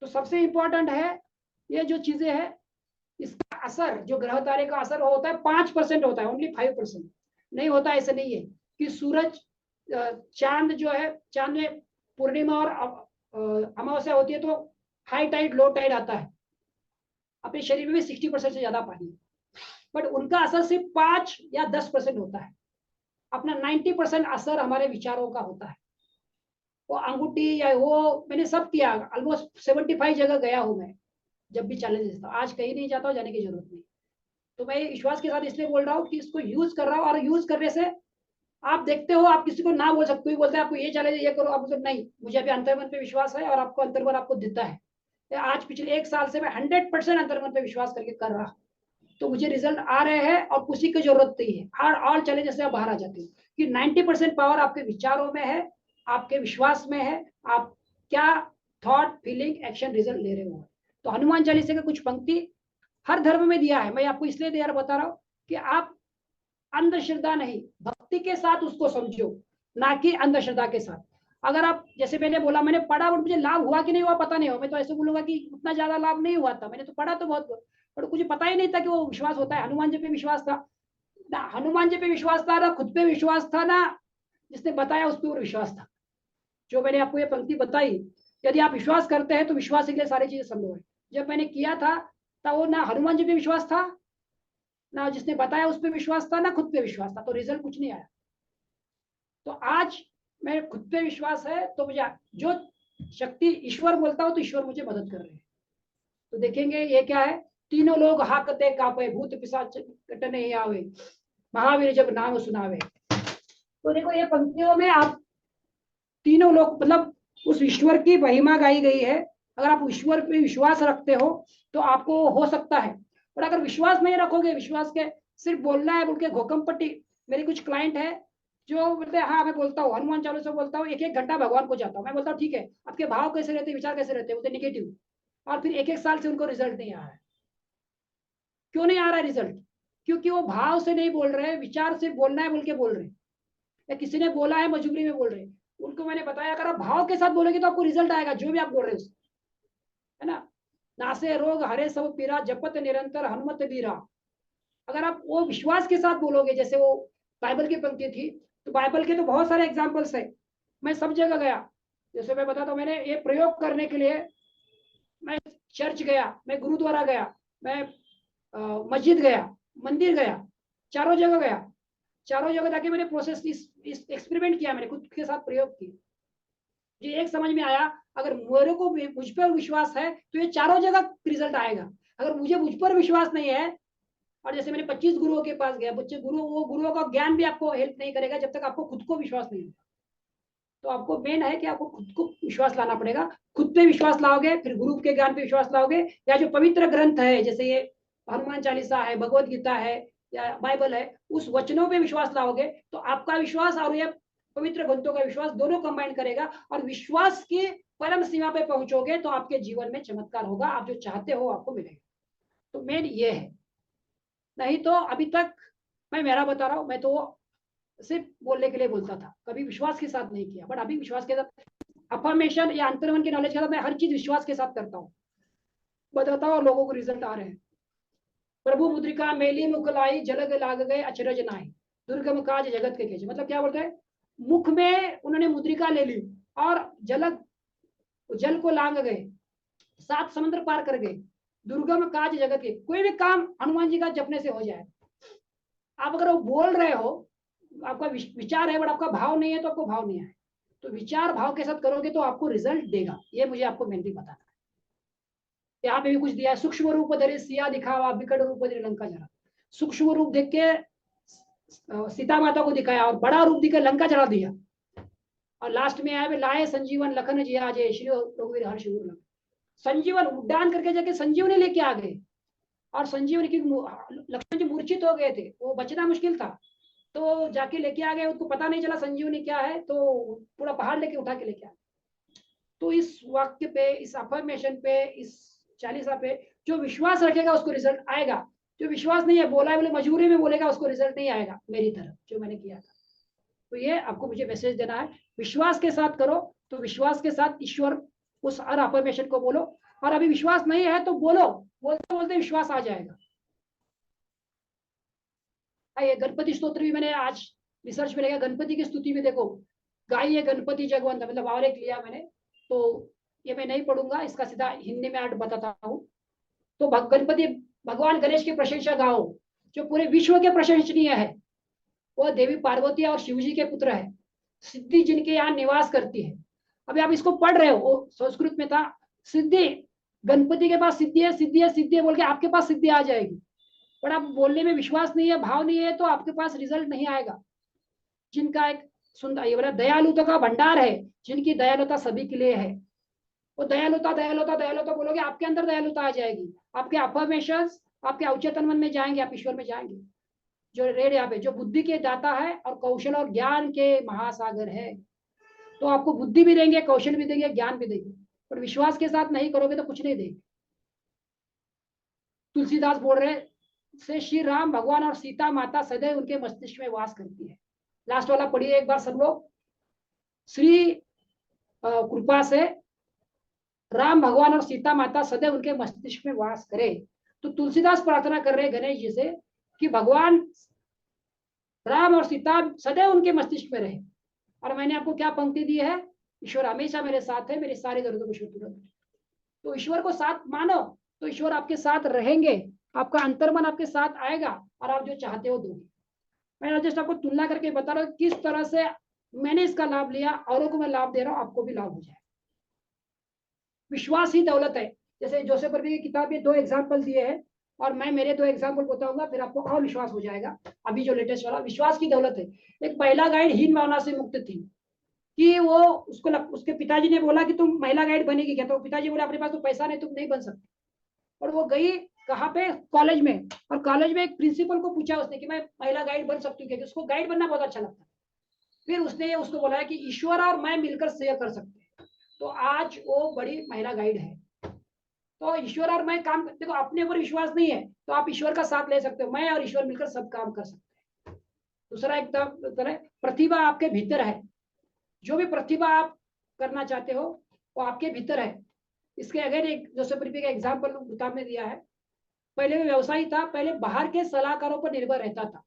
तो सबसे इंपॉर्टेंट है, ये जो चीजें हैं, इसका असर, जो ग्रह तारे का असर होता है 5% होता है, ओनली 5% नहीं होता। ऐसे नहीं है कि सूरज, चांद जो है, चांद में पूर्णिमा और अमावस्या होती है तो हाई टाइड लो टाइड आता है। अपने शरीर में भी 60% से ज्यादा पानी है, बट उनका असर सिर्फ 5 या 10% होता है। अपना 90% असर हमारे विचारों का होता है। वो अंगूठी या वो मैंने सब किया, ऑलमोस्ट 75 जगह गया हूं मैं। जब भी चैलेंज देता हूँ, आज कहीं नहीं जाता हूँ, जाने की जरूरत नहीं। तो मैं विश्वास के साथ इसलिए बोल रहा हूँ कि इसको यूज कर रहा हूँ, और यूज करने से आप देखते हो, आप किसी को ना बोल सकते हो, बोलते हैं आपको ये चैलेंज ये करो, आप मतलब नहीं, मुझे अभी अंतर्मन पे विश्वास है और आपको अंतर्मन आपको देता है। आज पिछले 1 साल से मैं 100% अंतर्मन पे विश्वास करके कर रहा हूँ, तो मुझे रिजल्ट आ रहे हैं, और खुशी की जरूरत नहीं है। हर ऑल चैलेंजेस से आप बाहर आ जाते हो, कि 90% पावर आपके विचारों में है, आपके विश्वास में है। आप क्या थॉट, फीलिंग, एक्शन, रिजल्ट ले रहे हो। तो हनुमान चालीसा का कुछ पंक्ति हर धर्म में दिया है, मैं आपको इसलिए यार बता रहा हूँ कि आप अंधश्रद्धा नहीं, भक्ति के साथ उसको समझो, ना कि अंधश्रद्धा के साथ। अगर आप, जैसे मैंने बोला, मैंने पढ़ा और मुझे लाभ हुआ कि नहीं हुआ पता नहीं हो, मैं तो ऐसे बोलूंगा कि उतना ज्यादा लाभ नहीं हुआ था। मैंने तो पढ़ा तो बहुत, पर मुझे पता ही नहीं था कि वो विश्वास होता है। हनुमान जी पे विश्वास था ना, हनुमान जी पे विश्वास था ना, खुद पे विश्वास था ना, जिसने बताया उस पर विश्वास था। जो मैंने आपको ये पंक्ति बताई, यदि आप विश्वास करते हैं तो विश्वास के लिए सारी चीजें संभव है। जब मैंने किया था तब वो ना हनुमान जी पे विश्वास था, ना जिसने बताया उस पर विश्वास था, ना खुद पे विश्वास था, तो रिजल्ट कुछ नहीं आया। तो आज मैं खुद पे विश्वास है, तो मुझे जो शक्ति, ईश्वर बोलता हूं तो ईश्वर मुझे मदद कर रहे हैं। तो देखेंगे ये क्या है, तीनों लोग हाकते कापे, भूत पिशाच कट नहीं आवे, महावीर जब नाम सुनावे। तो देखो ये पंक्तियों में आप तीनों लोग, मतलब उस ईश्वर की महिमा गाई गई है। अगर आप ईश्वर पे विश्वास रखते हो तो आपको हो सकता है। और अगर विश्वास नहीं रखोगे, विश्वास के सिर्फ बोलना है बोल के घोकम पट्टी, मेरी कुछ क्लाइंट है जो बोलते हैं हाँ मैं बोलता हूँ हनुमान चालीसा बोलता हूँ, 1-1 घंटा भगवान को जाता हूँ। मैं बोलता हूँ ठीक है, आपके भाव कैसे रहते, विचार कैसे रहते, बोलते निगेटिव। और फिर 1-1 साल से उनको रिजल्ट नहीं आ रहा है। क्यों नहीं आ रहा है रिजल्ट? क्योंकि वो भाव से नहीं बोल रहे, विचार से बोलना है बोल के बोल रहे, या किसी ने बोला है मजबूरी में बोल रहे। उनको मैंने बताया, अगर आप भाव के साथ बोलोगे तो आपको रिजल्ट आएगा, जो भी आप बोल रहे हो, है ना। नासे रोग हरे सब पीरा, जपत निरंतर हनुमत बीरा। अगर आप वो विश्वास के साथ बोलोगे, जैसे वो बाइबल की पंक्ति थी, तो बाइबल के तो बहुत सारे एग्जाम्पल्स है, मैं सब जगह गया। जैसे मैं बताता हूँ, मैंने ये प्रयोग करने के लिए मैं चर्च गया, मैं गुरुद्वारा गया, मैं मस्जिद गया, मंदिर गया, चारों जगह गया। चारों जगह जाके मैंने प्रोसेस इस एक्सपेरिमेंट किया, मैंने खुद के साथ प्रयोग किया। मुझे एक समझ में आया, अगर मेरे को मुझ पर विश्वास है तो ये चारों जगह रिजल्ट आएगा। अगर मुझे मुझ पर विश्वास नहीं है, और जैसे मैंने 25 गुरुओं के पास गया, बच्चे वो गुरुओं का ज्ञान भी आपको हेल्प नहीं करेगा जब तक आपको खुद को विश्वास नहीं होगा। तो आपको मेन है कि आपको खुद को विश्वास लाना पड़ेगा। खुद पे विश्वास लाओगे, फिर गुरु के ज्ञान पे विश्वास लाओगे, या जो पवित्र ग्रंथ है जैसे ये हनुमान चालीसा है, भगवत गीता है या बाइबल है, उस वचनों पे विश्वास लाओगे तो आपका विश्वास और ये पवित्र ग्रंथों का विश्वास दोनों कंबाइन करेगा, और विश्वास की परम सीमा पे पहुंचोगे तो आपके जीवन में चमत्कार होगा, आप जो चाहते हो आपको मिलेगा। तो मेन ये है। नहीं तो अभी तक मैं मेरा बता रहा हूँ, मैं तो सिर्फ बोलने के लिए बोलता था, कभी विश्वास के साथ नहीं किया। बट अभी विश्वास के साथ, अफर्मेशन या अंतर्मन की नॉलेज के साथ मैं हर चीज विश्वास के साथ करता हूँ, बताता हूँ, लोगों को रिजल्ट आ रहे हैं। प्रभु मुद्रिका मेली मुखलाई जलग लाग गए अचरज नाई, दुर्गम काज जगत के केज। मतलब क्या बोलते हैं, मुख में उन्होंने मुद्रिका ले ली और जलग जल को लांग गए, 7 समुद्र पार कर गए, दुर्गम काज जगत के। कोई भी काम हनुमान जी का जपने से हो जाए। आप अगर वो बोल रहे हो, आपका विचार है बट आपका भाव नहीं है, तो आपको भाव नहीं आए। तो विचार भाव के साथ करोगे तो आपको रिजल्ट देगा, ये मुझे आपको मेनली बताना है। यहाँ पे भी कुछ दिया है, सूक्ष्म रूप धरे सिया दिखावा, विकट रूप धरे लंका जरा। सूक्ष्म रूप देख के सीता माता को दिखाया और बड़ा रूप दिखा लंका जला दिया। और लास्ट में आया लाए संजीवन लखन जी आजे श्री रघुवीर हर्ष। संजीवन उड्डान करके जाके संजीवनी लेके आ गए, और संजीवनी की लक्ष्मण जी मूर्छित हो गए थे, वो बचना मुश्किल था, तो जाके लेके आ गए, उनको पता नहीं चला संजीवनी क्या है, तो पूरा पहाड़ लेके उठा के लेके आ गए। तो इस वाक्य पे, इस अफर्मेशन पे, इस चालीसा पे जो विश्वास रखेगा उसको रिजल्ट आएगा। जो विश्वास नहीं है, बोला है बोले मजबूरी में बोलेगा, उसको रिजल्ट नहीं आएगा मेरी तरफ जो मैंने किया था। तो ये आपको मुझे मैसेज देना है, विश्वास के साथ करो। तो विश्वास के साथ ईश्वर उस हर अफर्मेशन को बोलो, और अभी विश्वास नहीं है तो बोलो, बोलते बोलते विश्वास आ जाएगा। ये गणपति स्तोत्र भी मैंने आज रिसर्च में देखा, गणपति की स्तुति में देखो, गाइए गणपति जगवंत, मतलब और एक लिया मैंने, तो ये मैं नहीं पढ़ूंगा, इसका सीधा हिंदी में आर्ट बताता हूँ। तो गणपति भगवान गणेश की प्रशंसा गाओ, जो पूरे विश्व के प्रशंसनीय है। वह देवी पार्वती और शिव जी के पुत्र है, सिद्धि जिनके यहाँ निवास करती है। अभी आप इसको पढ़ रहे हो, वो संस्कृत में था, सिद्धि, गणपति के पास सिद्धि है, सिद्धि है, सिद्धि है बोल के आपके पास सिद्धि आ जाएगी। पर आप बोलने में विश्वास नहीं है, भाव नहीं है, तो आपके पास रिजल्ट नहीं आएगा। जिनका एक सुंदर, ये बोला दयालुता का भंडार है, जिनकी दयालुता सभी के लिए है। वो दयालुता दयालुता दयालुता बोलोगे, आपके अंदर दयालुता आ जाएगी, आपके अफर्मेशन आपके अवचेतन मन में जाएंगे, आप ईश्वर में जाएंगे। जो रेड यहाँ पे, जो बुद्धि के दाता है और कौशल और ज्ञान के महासागर है, तो आपको बुद्धि भी देंगे, कौशल भी देंगे, ज्ञान भी देंगे। पर विश्वास के साथ नहीं करोगे तो कुछ नहीं देंगे। तुलसीदास बोल रहे से श्री राम भगवान और सीता माता सदैव उनके मस्तिष्क में वास करती है। लास्ट वाला पढ़िए एक बार सब लोग। श्री कृपा से राम भगवान और सीता माता सदैव उनके मस्तिष्क में वास करे। तो तुलसीदास प्रार्थना कर रहे गणेश जी से कि भगवान राम और सीता सदैव उनके मस्तिष्क में रहे। और मैंने आपको क्या पंक्ति दी है, ईश्वर हमेशा मेरे साथ है, मेरी सारी जरूरतों को ईश्वर पूरा करे। तो ईश्वर को साथ मानो तो ईश्वर आपके साथ रहेंगे, आपका अंतर्मन आपके साथ आएगा और आप जो चाहते हो दोगे। मैं जस्ट आपको तुलना करके बता रहा हूँ किस तरह से मैंने इसका लाभ लिया, औरों को मैं लाभ दे रहा हूँ, आपको भी लाभ हो जाए। विश्वास ही दौलत है। जैसे जोसेफ वर्मी की किताब में 2 एग्जाम्पल दिए हैं, और मैं मेरे 2 एग्जाम्पल बताऊंगा, फिर आपको और विश्वास हो जाएगा। अभी जो लेटेस्ट वाला विश्वास की दौलत है, एक महिला गाइड हीन भावना से मुक्त थी, कि वो उसके पिताजी ने बोला कि तुम महिला गाइड बनेगी क्या, तो पिताजी बोला अपने पास तो पैसा नहीं, तुम नहीं बन सकती। और वो गई कहाँ पे, कॉलेज में, और कॉलेज में एक प्रिंसिपल को पूछा उसने कि मैं महिला गाइड बन सकती हूँ, क्योंकि उसको गाइड बनना बहुत अच्छा लगता है। फिर उसने उसको बोला कि ईश्वर और मैं मिलकर सेवा कर सकते हैं। तो आज वो बड़ी महिला गाइड है। तो ईश्वर और मैं काम, देखो अपने ऊपर विश्वास नहीं है तो आप ईश्वर का साथ ले सकते हो, मैं और ईश्वर मिलकर सब काम कर सकते हैं। दूसरा एकदम प्रतिभा आपके भीतर है, जो भी प्रतिभा आप करना चाहते हो वो आपके भीतर है। इसके अगर एक जोसेफ का एग्जाम्पल किताब में दिया है, पहले वो व्यवसायी था, पहले बाहर के सलाहकारों पर निर्भर रहता था।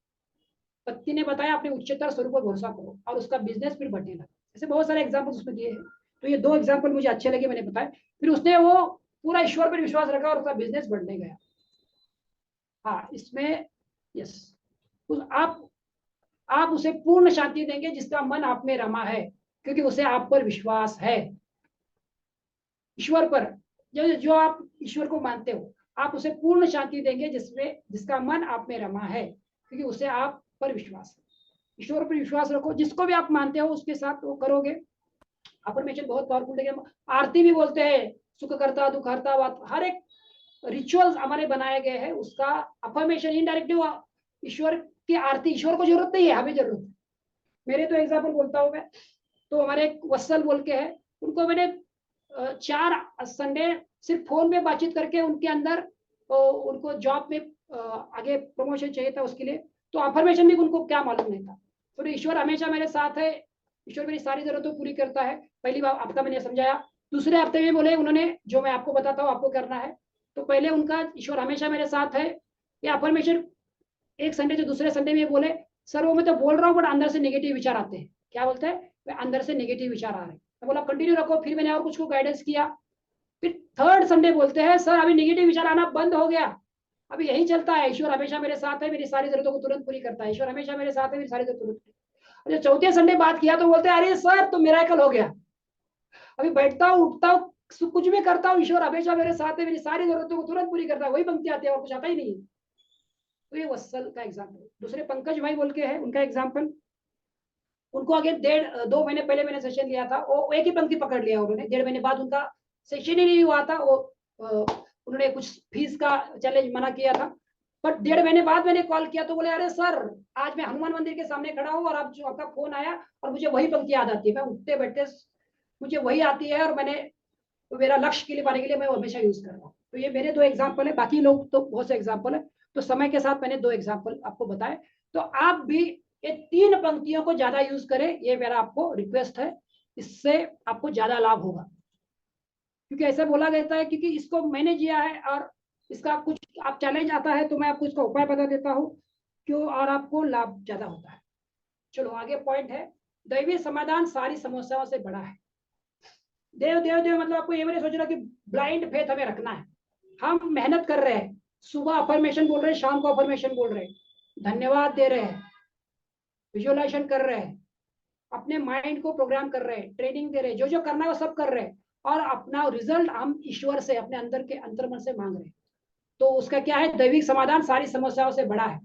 पत्नी ने बताया अपने उच्चतर स्वरूप पर भरोसा करो, और उसका बिजनेस फिर बढ़ने लगा। ऐसे बहुत सारे एग्जाम्पल उसमें दिए हैं। तो ये 2 एग्जाम्पल मुझे अच्छे लगे, मैंने बताया। फिर उसने वो पूरा ईश्वर पर विश्वास रखा और उसका बिजनेस बढ़ने गया। हाँ, इसमें यस, आप उसे पूर्ण शांति देंगे जिसका मन आप में रमा है, क्योंकि उसे आप पर विश्वास है। ईश्वर पर, जो जो आप ईश्वर को मानते हो, आप उसे पूर्ण शांति देंगे जिसमें जिसका मन आप में रमा है, क्योंकि उसे आप पर विश्वास है। ईश्वर पर विश्वास रखो, जिसको भी आप मानते हो उसके साथ वो करोगे। अफर्मेशन बहुत पावरफुल है। आरती भी बोलते हैं, सुख करता दुख हरता, बात हर एक रिचुअल्स हमारे बनाए गए हैं, उसका अफर्मेशन इनडायरेक्टली ईश्वर की आरती, ईश्वर को जरूरत नहीं है, हमें जरूरत है। मेरे तो एग्जाम्पल बोलता हूँ मैं, तो हमारे एक वत्सल बोल के है, उनको मैंने 4 संडे सिर्फ फोन में बातचीत करके उनके अंदर उनको जॉब में आगे प्रमोशन चाहिए था उसके लिए, तो अफर्मेशन भी उनको क्या मालूम नहीं था। तो ईश्वर हमेशा मेरे साथ है, ईश्वर मेरी सारी जरूरतों पूरी करता है। पहली बार हफ्ता मैंने समझाया, दूसरे हफ्ते में बोले उन्होंने जो मैं आपको बताता हूँ आपको करना है। तो पहले उनका ईश्वर हमेशा मेरे साथ है, ये अफर्मेशन एक संडे से दूसरे संडे में बोले, सर वो मैं तो बोल रहा हूँ बट अंदर से नेगेटिव विचार आते हैं। क्या बोलते हैं? अंदर से नेगेटिव विचार आ रहे हैं। मैं बोला कंटिन्यू रखो, फिर मैंने और कुछ को गाइडेंस किया। फिर थर्ड संडे बोलते हैं, सर अभी नेगेटिव विचार आना बंद हो गया, अभी यही चलता है, ईश्वर हमेशा मेरे साथ है, मेरी सारी जरूरतों को तुरंत पूरी करता है, ईश्वर हमेशा मेरे साथ है, मेरी सारी जरूरत तुरंत। चौथे संडे बात किया तो बोलते हैं, अरे सर तो मिरेकल हो गया, अभी बैठता हूँ उठता हूँ कुछ भी करता हूँ, ईश्वर हमेशा मेरे साथ है, मेरी सारी जरूरतों को तुरंत पूरी करता है, वही पंक्ति आती है और कुछ आता ही नहीं है। तो ये वत्सल का एग्जाम्पल। दूसरे पंकज भाई बोल के है, उनका एग्जाम्पल, उनको आगे 2 महीने पहले मैंने सेशन लिया था, वो एक ही पंक्ति पकड़ लिया उन्होंने, 1.5 महीने बाद उनका सेशन ही नहीं हुआ था, वो उन्होंने कुछ फीस का चैलेंज मना किया था। बट 1.5 महीने बाद मैंने कॉल किया तो बोले, अरे सर आज मैं हनुमान मंदिर के सामने खड़ा हूँ और आप जो आपका फोन आया और मुझे वही पंक्ति याद आती है, मैं उठते बैठते मुझे वही आती है और मैंने तो मेरा लक्ष्य के लिए पाने के लिए मैं हमेशा यूज कर रहा हूँ। तो ये मेरे 2 एग्जाम्पल है, बाकी लोग तो बहुत से एग्जाम्पल है, तो समय के साथ मैंने 2 एग्जाम्पल आपको बताए। तो आप भी ये 3 पंक्तियों को ज्यादा यूज करें, ये मेरा आपको रिक्वेस्ट है, इससे आपको ज्यादा लाभ होगा। क्योंकि ऐसा बोला जाता है, क्योंकि इसको मैंने जिया है और इसका कुछ आप चैलेंज आता है तो मैं आपको इसका उपाय बता देता हूँ क्यों, और आपको लाभ ज्यादा होता है। चलो आगे पॉइंट है, दैवीय समाधान सारी समस्याओं से बड़ा है। देव देव देव मतलब आपको ये मैंने सोच रहा कि ब्लाइंड फेथ हमें रखना है। हम मेहनत कर रहे हैं, सुबह अफर्मेशन बोल रहे हैं, शाम को अफर्मेशन बोल रहे हैं, धन्यवाद दे रहे हैं, विजुअलाइजेशन कर रहे हैं, अपने माइंड को प्रोग्राम कर रहे हैं, ट्रेनिंग दे रहे हैं, जो जो करना है वो सब कर रहे हैं, और अपना रिजल्ट हम ईश्वर से अपने अंदर के अंतर्मन से मांग रहे हैं। तो उसका क्या है, दैविक समाधान सारी समस्याओं से बड़ा है,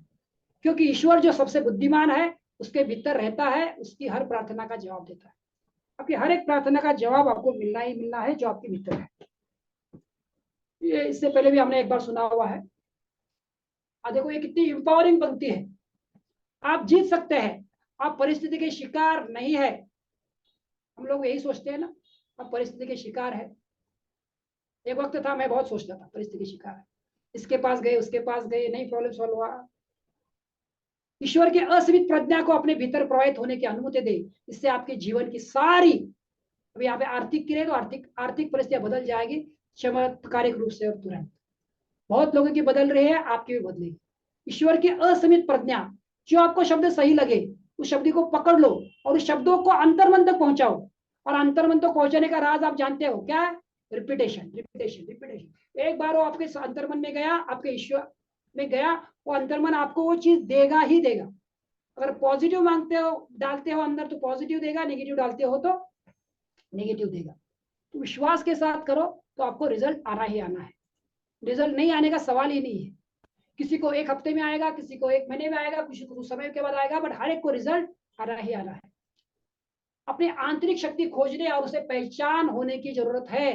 क्योंकि ईश्वर जो सबसे बुद्धिमान है उसके भीतर रहता है, उसकी हर प्रार्थना का जवाब देता है। आपकी हर एक प्रार्थना का जवाब आपको मिलना ही मिलना है जो आपके भीतर है। ये इससे पहले भी हमने एक बार सुना हुआ है। देखो ये कितनी इंपावरिंग पंक्ति है, आप जीत सकते हैं, आप परिस्थिति के शिकार नहीं है। हम लोग यही सोचते हैं ना, आप परिस्थिति के शिकार है। एक वक्त था मैं बहुत सोचता था परिस्थिति के शिकार है, इसके पास गए उसके पास गए, नहीं प्रॉब्लम सॉल्व हुआ। ईश्वर की असीमित प्रज्ञा को अपने भीतर प्रवाहित होने की अनुमति दे, इससे आपके जीवन की सारी, अभी यहाँ पे आर्थिक की रहे तो आर्थिक परिस्थितियां बदल जाएगी चमत्कारिक रूप से और तुरंत। बहुत लोगों की बदल रही है, आपकी भी बदलेगी। ईश्वर की असीमित प्रज्ञा, जो आपको शब्द सही लगे उस शब्द को पकड़ लो और उस शब्दों को अंतर्मन तक पहुंचाओ। और अंतर्मन तक पहुंचाने का राज आप जानते हो क्या है? Repetition repetition repetition. एक बार वो आपके अंतर्मन में गया, आपके ईश्वर में गया, वो अंतर्मन आपको वो चीज देगा ही देगा। अगर पॉजिटिव मांगते हो डालते हो अंदर तो पॉजिटिव देगा, नेगेटिव डालते हो तो नेगेटिव देगा। तो विश्वास के साथ करो तो आपको रिजल्ट आना ही आना है, रिजल्ट नहीं आने का सवाल ही नहीं है। किसी को 1 हफ्ते में आएगा, किसी को 1 महीने में आएगा, किसी को कुछ समय के बाद आएगा, बट हर एक को रिजल्ट आना ही आना है। अपनी आंतरिक शक्ति खोजने और उसे पहचान होने की जरूरत है।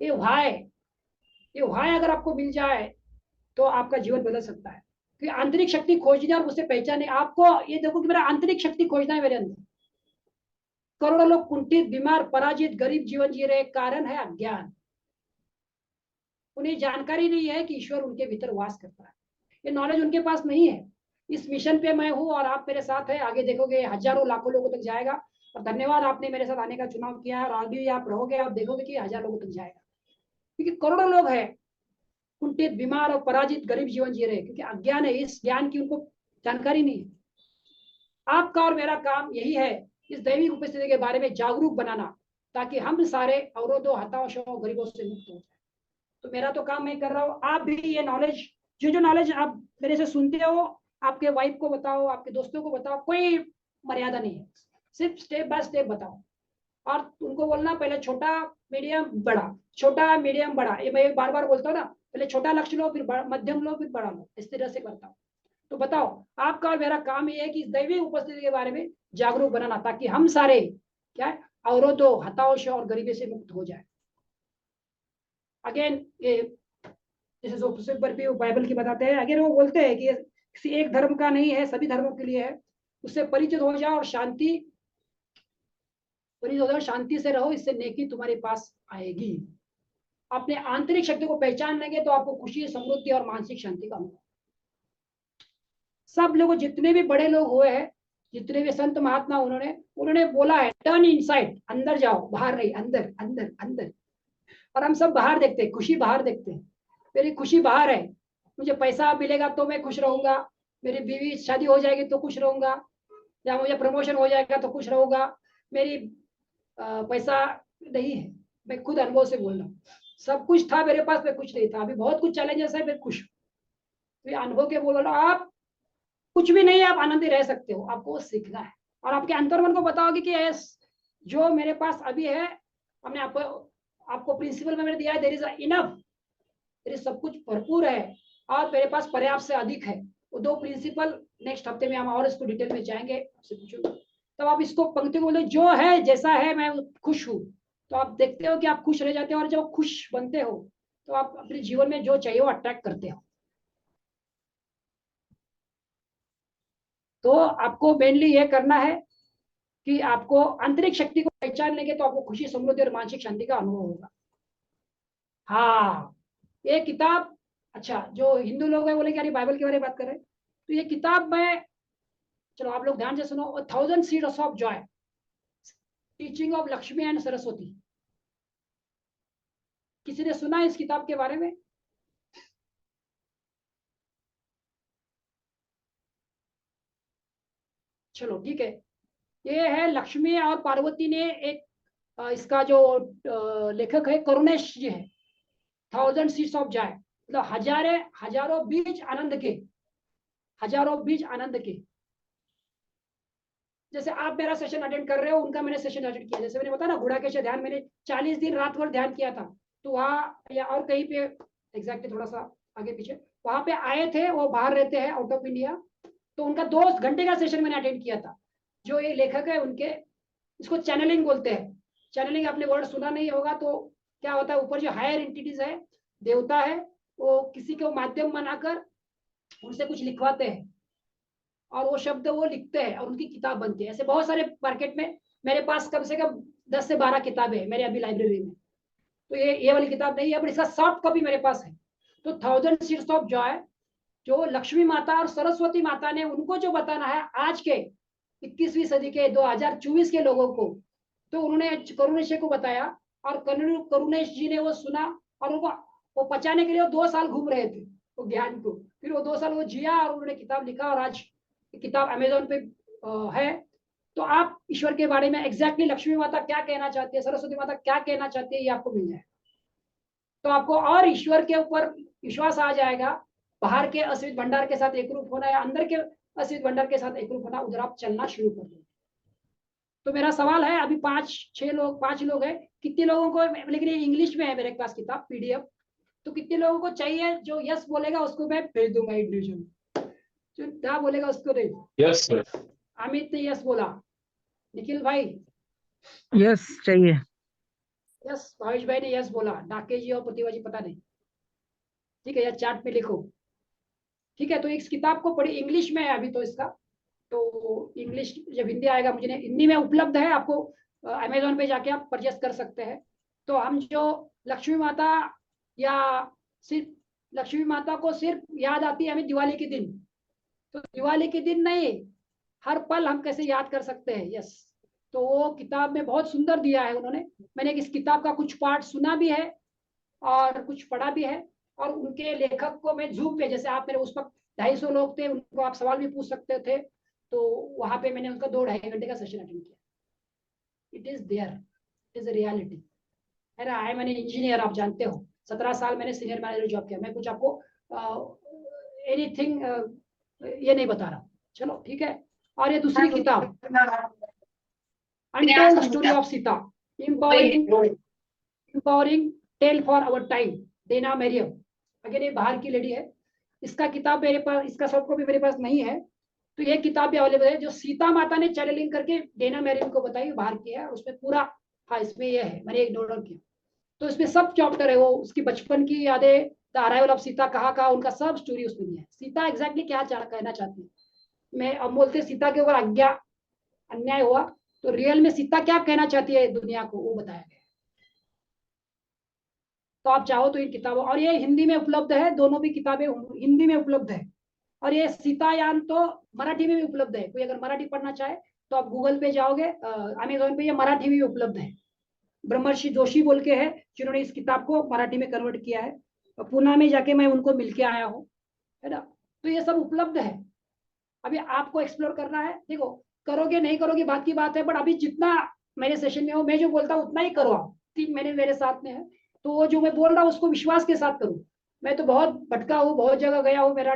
ये व्हाय अगर आपको मिल जाए तो आपका जीवन बदल सकता है। कि आंतरिक शक्ति खोजने और उसे पहचाने, आपको ये देखो कि मेरा आंतरिक शक्ति खोजना है मेरे अंदर। करोड़ों लोग कुंठित, बीमार, पराजित, गरीब जीवन जी रहे, कारण है अज्ञान। उन्हें जानकारी नहीं है कि ईश्वर उनके भीतर वास करता है, ये नॉलेज उनके पास नहीं है। इस मिशन पे मैं हूं और आप मेरे साथ हैं, आगे देखोगे हजारों लाखों लोगों तक जाएगा। और धन्यवाद आपने मेरे साथ आने का चुनाव किया है, और आगे भी आप रहोगे, आप देखोगे कि 1000 लोगों तक जाएगा। क्योंकि करोड़ों लोग हैं कुंठित, बीमार और पराजित, गरीब जीवन जी रहे, क्योंकि अज्ञान है, इस ज्ञान की उनको जानकारी नहीं है। आपका और मेरा काम यही है, इस दैविक उपस्थिति के बारे में जागरूक बनाना, ताकि हम सारे अवरोधों, हताशाओं, गरीबों से मुक्त हो जाए। तो मेरा तो काम मैं कर रहा हूँ, आप भी ये नॉलेज, जो नॉलेज आप मेरे से सुनते हो, आपके वाइफ को बताओ, आपके दोस्तों को बताओ, कोई मर्यादा नहीं है, सिर्फ स्टेप बाय स्टेप बताओ। और उनको बोलना पहले छोटा मीडियम बड़ा, छोटा मीडियम बड़ा, ये मैं बार बार बोलता हूँ ना, पहले छोटा लक्ष्य लो, फिर मध्यम लो, फिर बड़ा लो, इस तरह से करता हूँ। तो बताओ, आपका और मेरा काम ये है कि दैवीय उपस्थिति के बारे में जागरूक बनाना, ताकि हम सारे क्या है, अवरोधों, हताश और गरीबी से मुक्त हो जाए। अगेन ये जैसे जो बाइबल की बताते हैं, अगेन वो बोलते हैं कि ये किसी एक धर्म का नहीं है, सभी धर्मों के लिए है। उससे परिचित हो जाओ और शांति से रहो, इससे नेकी तुम्हारे पास आएगी। अपने आंतरिक शक्ति को पहचान लेंगे तो आपको खुशी, समृद्धि और मानसिक शांति का अनुभव। सब लोग जितने भी बड़े लोग हुए हैं, जितने भी संत महात्मा, उन्होंने बोला है टर्न इनसाइड, अंदर जाओ, बाहर नहीं, अंदर अंदर अंदर। और हम सब बाहर देखते हैं, खुशी बाहर देखते हैं, मेरी खुशी बाहर है, मुझे पैसा मिलेगा तो मैं खुश रहूंगा, मेरी बीवी शादी हो जाएगी तो खुश रहूंगा, या मुझे प्रमोशन हो जाएगा तो खुश रहूंगा। मेरी पैसा नहीं है, मैं खुद अनुभव से बोल रहा हूँ। सब कुछ था मेरे पास, मैं कुछ नहीं था, अभी बहुत कुछ चैलेंजेस है, मैं खुश हूँ। अनुभव के बोल रहा हूँ, आप कुछ भी नहीं है, आप आनंदी रह सकते हो, आपको सीखना है। और आपके अंतर्मन को बताओगे कि जो मेरे पास अभी है, हमने आपको प्रिंसिपल में मैंने दिया है, देयर इज इनफ, मेरे सब कुछ भरपूर है और मेरे पास पर्याप्त से अधिक है। वो दो प्रिंसिपल नेक्स्ट हफ्ते में हम और इसको डिटेल में जाएंगे, आपसे पूछूंगा, तब आप इसको पंक्ति को बोलो, जो है जैसा है मैं खुश हूँ। तो आप देखते हो कि आप खुश रह जाते हो, और जब खुश बनते हो तो आप अपने जीवन में जो चाहिए वो अट्रैक्ट करते हो। तो आपको मेनली ये करना है कि आपको आंतरिक शक्ति को पहचान लेंगे तो आपको खुशी, समृद्धि और मानसिक शांति का अनुभव होगा। हाँ, ये किताब, अच्छा जो हिंदू लोग हैं बोले कि यानी बाइबल के बारे में बात कर रहे हैं, तो ये किताब में, चलो आप लोग ध्यान से सुनो, 1000 seeds of Joy, teaching of Lakshmi and Saraswati. किसी ने सुना है इस किताब के बारे में? चलो ठीक है। ये है लक्ष्मी और पार्वती ने एक इसका जो लेखक है करुणेश जी है, 1000 सीड्स ऑफ जॉय, मतलब हजारों बीज आनंद के, हजारों बीज आनंद के। जैसे आप मेरा सेशन अटेंड कर रहे हो, उनका मैंने सेशन अटेंड किया, जैसे मैंने बताया ना गुड़ाकेश ध्यान, मैंने 40 दिन रात भर ध्यान किया था। तो वहाँ या और कहीं पे एग्जैक्टली थोड़ा सा आगे पीछे वहां पे आए थे, वो बाहर रहते हैं आउट ऑफ इंडिया, तो उनका 2 घंटे का सेशन मैंने अटेंड किया था। जो ये लेखक है उनके, इसको चैनलिंग बोलते हैं। चैनलिंग आपने वर्ड सुना नहीं होगा, तो क्या होता है, ऊपर जो हायर एंटिटीज है, देवता है, वो किसी को माध्यम बनाकर उनसे कुछ लिखवाते हैं, और वो शब्द वो लिखते हैं और उनकी किताब बनती है। ऐसे बहुत सारे मार्केट में, मेरे पास कम से कम 10 से 12 किताबें हैं मेरे अभी लाइब्रेरी में। तो ये वाली किताब नहीं है, पर इसका सॉफ्ट कॉपी मेरे पास है। तो 1000 सीड्स ऑफ जॉय, जो लक्ष्मी माता और सरस्वती माता ने उनको जो बताना है आज के 21वीं सदी के 2024 के लोगों को, तो उन्होंने करुणेश को बताया, और करुणेश जी ने वो सुना, और उनको वो पचाने के लिए वो 2 साल घूम रहे थे वो ज्ञान को, फिर वो 2 साल वो जिया और उन्होंने किताब लिखा, और आज किताब अमेजोन पे है। तो आप ईश्वर के बारे में एग्जैक्टली लक्ष्मी माता क्या कहना चाहती है, सरस्वती माता क्या कहना चाहती है, ये आपको मिल जाए, तो आपको और ईश्वर के ऊपर विश्वास आ जाएगा। बाहर के असीमित भंडार के साथ एक रूप होना या अंदर के असीमित भंडार के साथ एक रूप होना, उधर आप चलना शुरू कर दो। तो मेरा सवाल है, अभी 5 लोग हैं, कितने लोगों को, लेकिन ये इंग्लिश में है मेरे पास किताब पीडीएफ, तो कितने लोगों को चाहिए? जो यस बोलेगा उसको मैं भेज दूंगा इंडिविजुअल, जो ना बोलेगा उसको नहीं। Yes sir. अमित ने यस बोला, निखिल भाई यस चाहिए। यस, भावेश भाई ने यस बोला, डाके जी और प्रतिभा जी पता नहीं। ठीक है, यार चार्ट पे लिखो। ठीक है, तो इस किताब को पढ़ी, इंग्लिश में है अभी तो इसका, तो इंग्लिश जब हिंदी आएगा, मुझे हिंदी में उपलब्ध है, आपको अमेजोन पे जाके आप परचेस कर सकते हैं। तो हम जो लक्ष्मी माता, या सिर्फ लक्ष्मी माता को सिर्फ याद आती है हमें दिवाली के दिन, तो दिवाली के दिन नहीं, हर पल हम कैसे याद कर सकते हैं। यस, तो वो किताब में बहुत सुंदर दिया है उन्होंने। मैंने इस किताब का कुछ पार्ट सुना भी है और कुछ पढ़ा भी है, और उनके लेखक को मैं जूम पे, जैसे आप मेरे उस वक्त 250 लोग थे, उनको आप सवाल भी पूछ सकते थे, तो वहां पे मैंने उनका 2-2.5 घंटे का सेशन अटेंड किया। It is there, it is a reality है ना। आई एम एन इंजीनियर, आप जानते हो, 17 साल मैंने सीनियर मैनेजर जॉब किया। मैं कुछ आपको एनीथिंग ये नहीं बता रहा। चलो ठीक है, और ये दूसरी किताब, untold story of Sita, empowering tale for our time, देना मैरियम। अगर ये बाहर की लेडी है, इसका किताब मेरे पास, इसका सॉफ्ट कॉपी मेरे पास नहीं है, तो ये किताब भी अवेलेबल है जो सीता माता ने चैनलिंग करके डेना मैरियम को बताई, बाहर की है। उसमें पूरा, हाँ इसमें ये है, मैंने एक नोट किया, तो इसमें सब चैप्टर है, वो उसकी बचपन की यादें, द अराइवल ऑफ सीता, कहाँ उनका सब स्टोरी उसमें दिया है। सीता एग्जैक्टली क्या कहना चाहती है, मैं अब बोलते सीता के ऊपर अन्याय हुआ, तो रियल में सीता क्या कहना चाहती है दुनिया को, वो बताया गया। तो आप चाहो तो इन किताबों, और ये हिंदी में उपलब्ध है, दोनों भी किताबें हिंदी में उपलब्ध है, और ये सीतायान तो मराठी में भी उपलब्ध है। कोई अगर मराठी पढ़ना चाहे तो आप गूगल पे जाओगे, अमेजोन पे, ये मराठी में भी उपलब्ध है। ब्रह्मर्षि जोशी बोल के है जिन्होंने इस किताब को मराठी में कन्वर्ट किया है, पुणे में जाके मैं उनको मिलके आया हूँ, है ना। तो ये सब उपलब्ध है, अभी आपको एक्सप्लोर करना है। देखो, करोगे नहीं करोगे बात की बात है, बट अभी जितना मेरे सेशन में हो, मैं जो बोलता हूँ उतना ही करो आप। 3 महीने मेरे साथ में है, तो वो जो मैं बोल रहा हूँ उसको विश्वास के साथ करूँ। मैं तो बहुत भटका हूँ, बहुत जगह गया हूँ, मेरा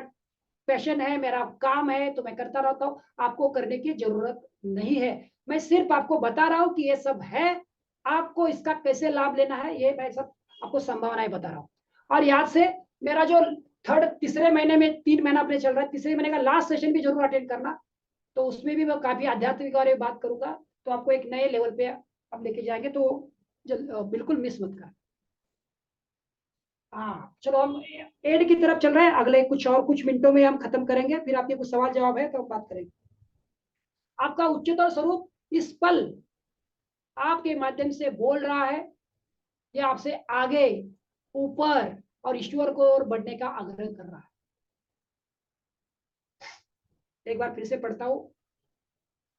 पैशन है, मेरा काम है, तो मैं करता रहता हूँ। आपको करने की जरूरत नहीं है, मैं सिर्फ आपको बता रहा हूँ कि ये सब है, आपको इसका कैसे लाभ लेना है, ये मैं सब आपको संभावनाएं बता रहा हूँ। और याद से मेरा जो तीसरे महीने में 3 महीना अपने चल रहा है, तीसरे महीने का लास्ट सेशन भी जरूर अटेंड करना, तो उसमें भी मैं काफी आध्यात्मिक और बात करूंगा, तो आपको एक नए लेवल पे आप लेके जाएंगे, तो बिल्कुल मिस मत कर। हाँ चलो, हम एंड की तरफ चल रहे हैं, अगले कुछ मिनटों में हम खत्म करेंगे, फिर आपके कुछ सवाल जवाब है तो हम बात करेंगे। आपका उच्चतर स्वरूप इस पल आपके माध्यम से बोल रहा है, या आपसे आगे, ऊपर और ईश्वर को ओर बढ़ने का आग्रह कर रहा है। एक बार फिर से पढ़ता हूं,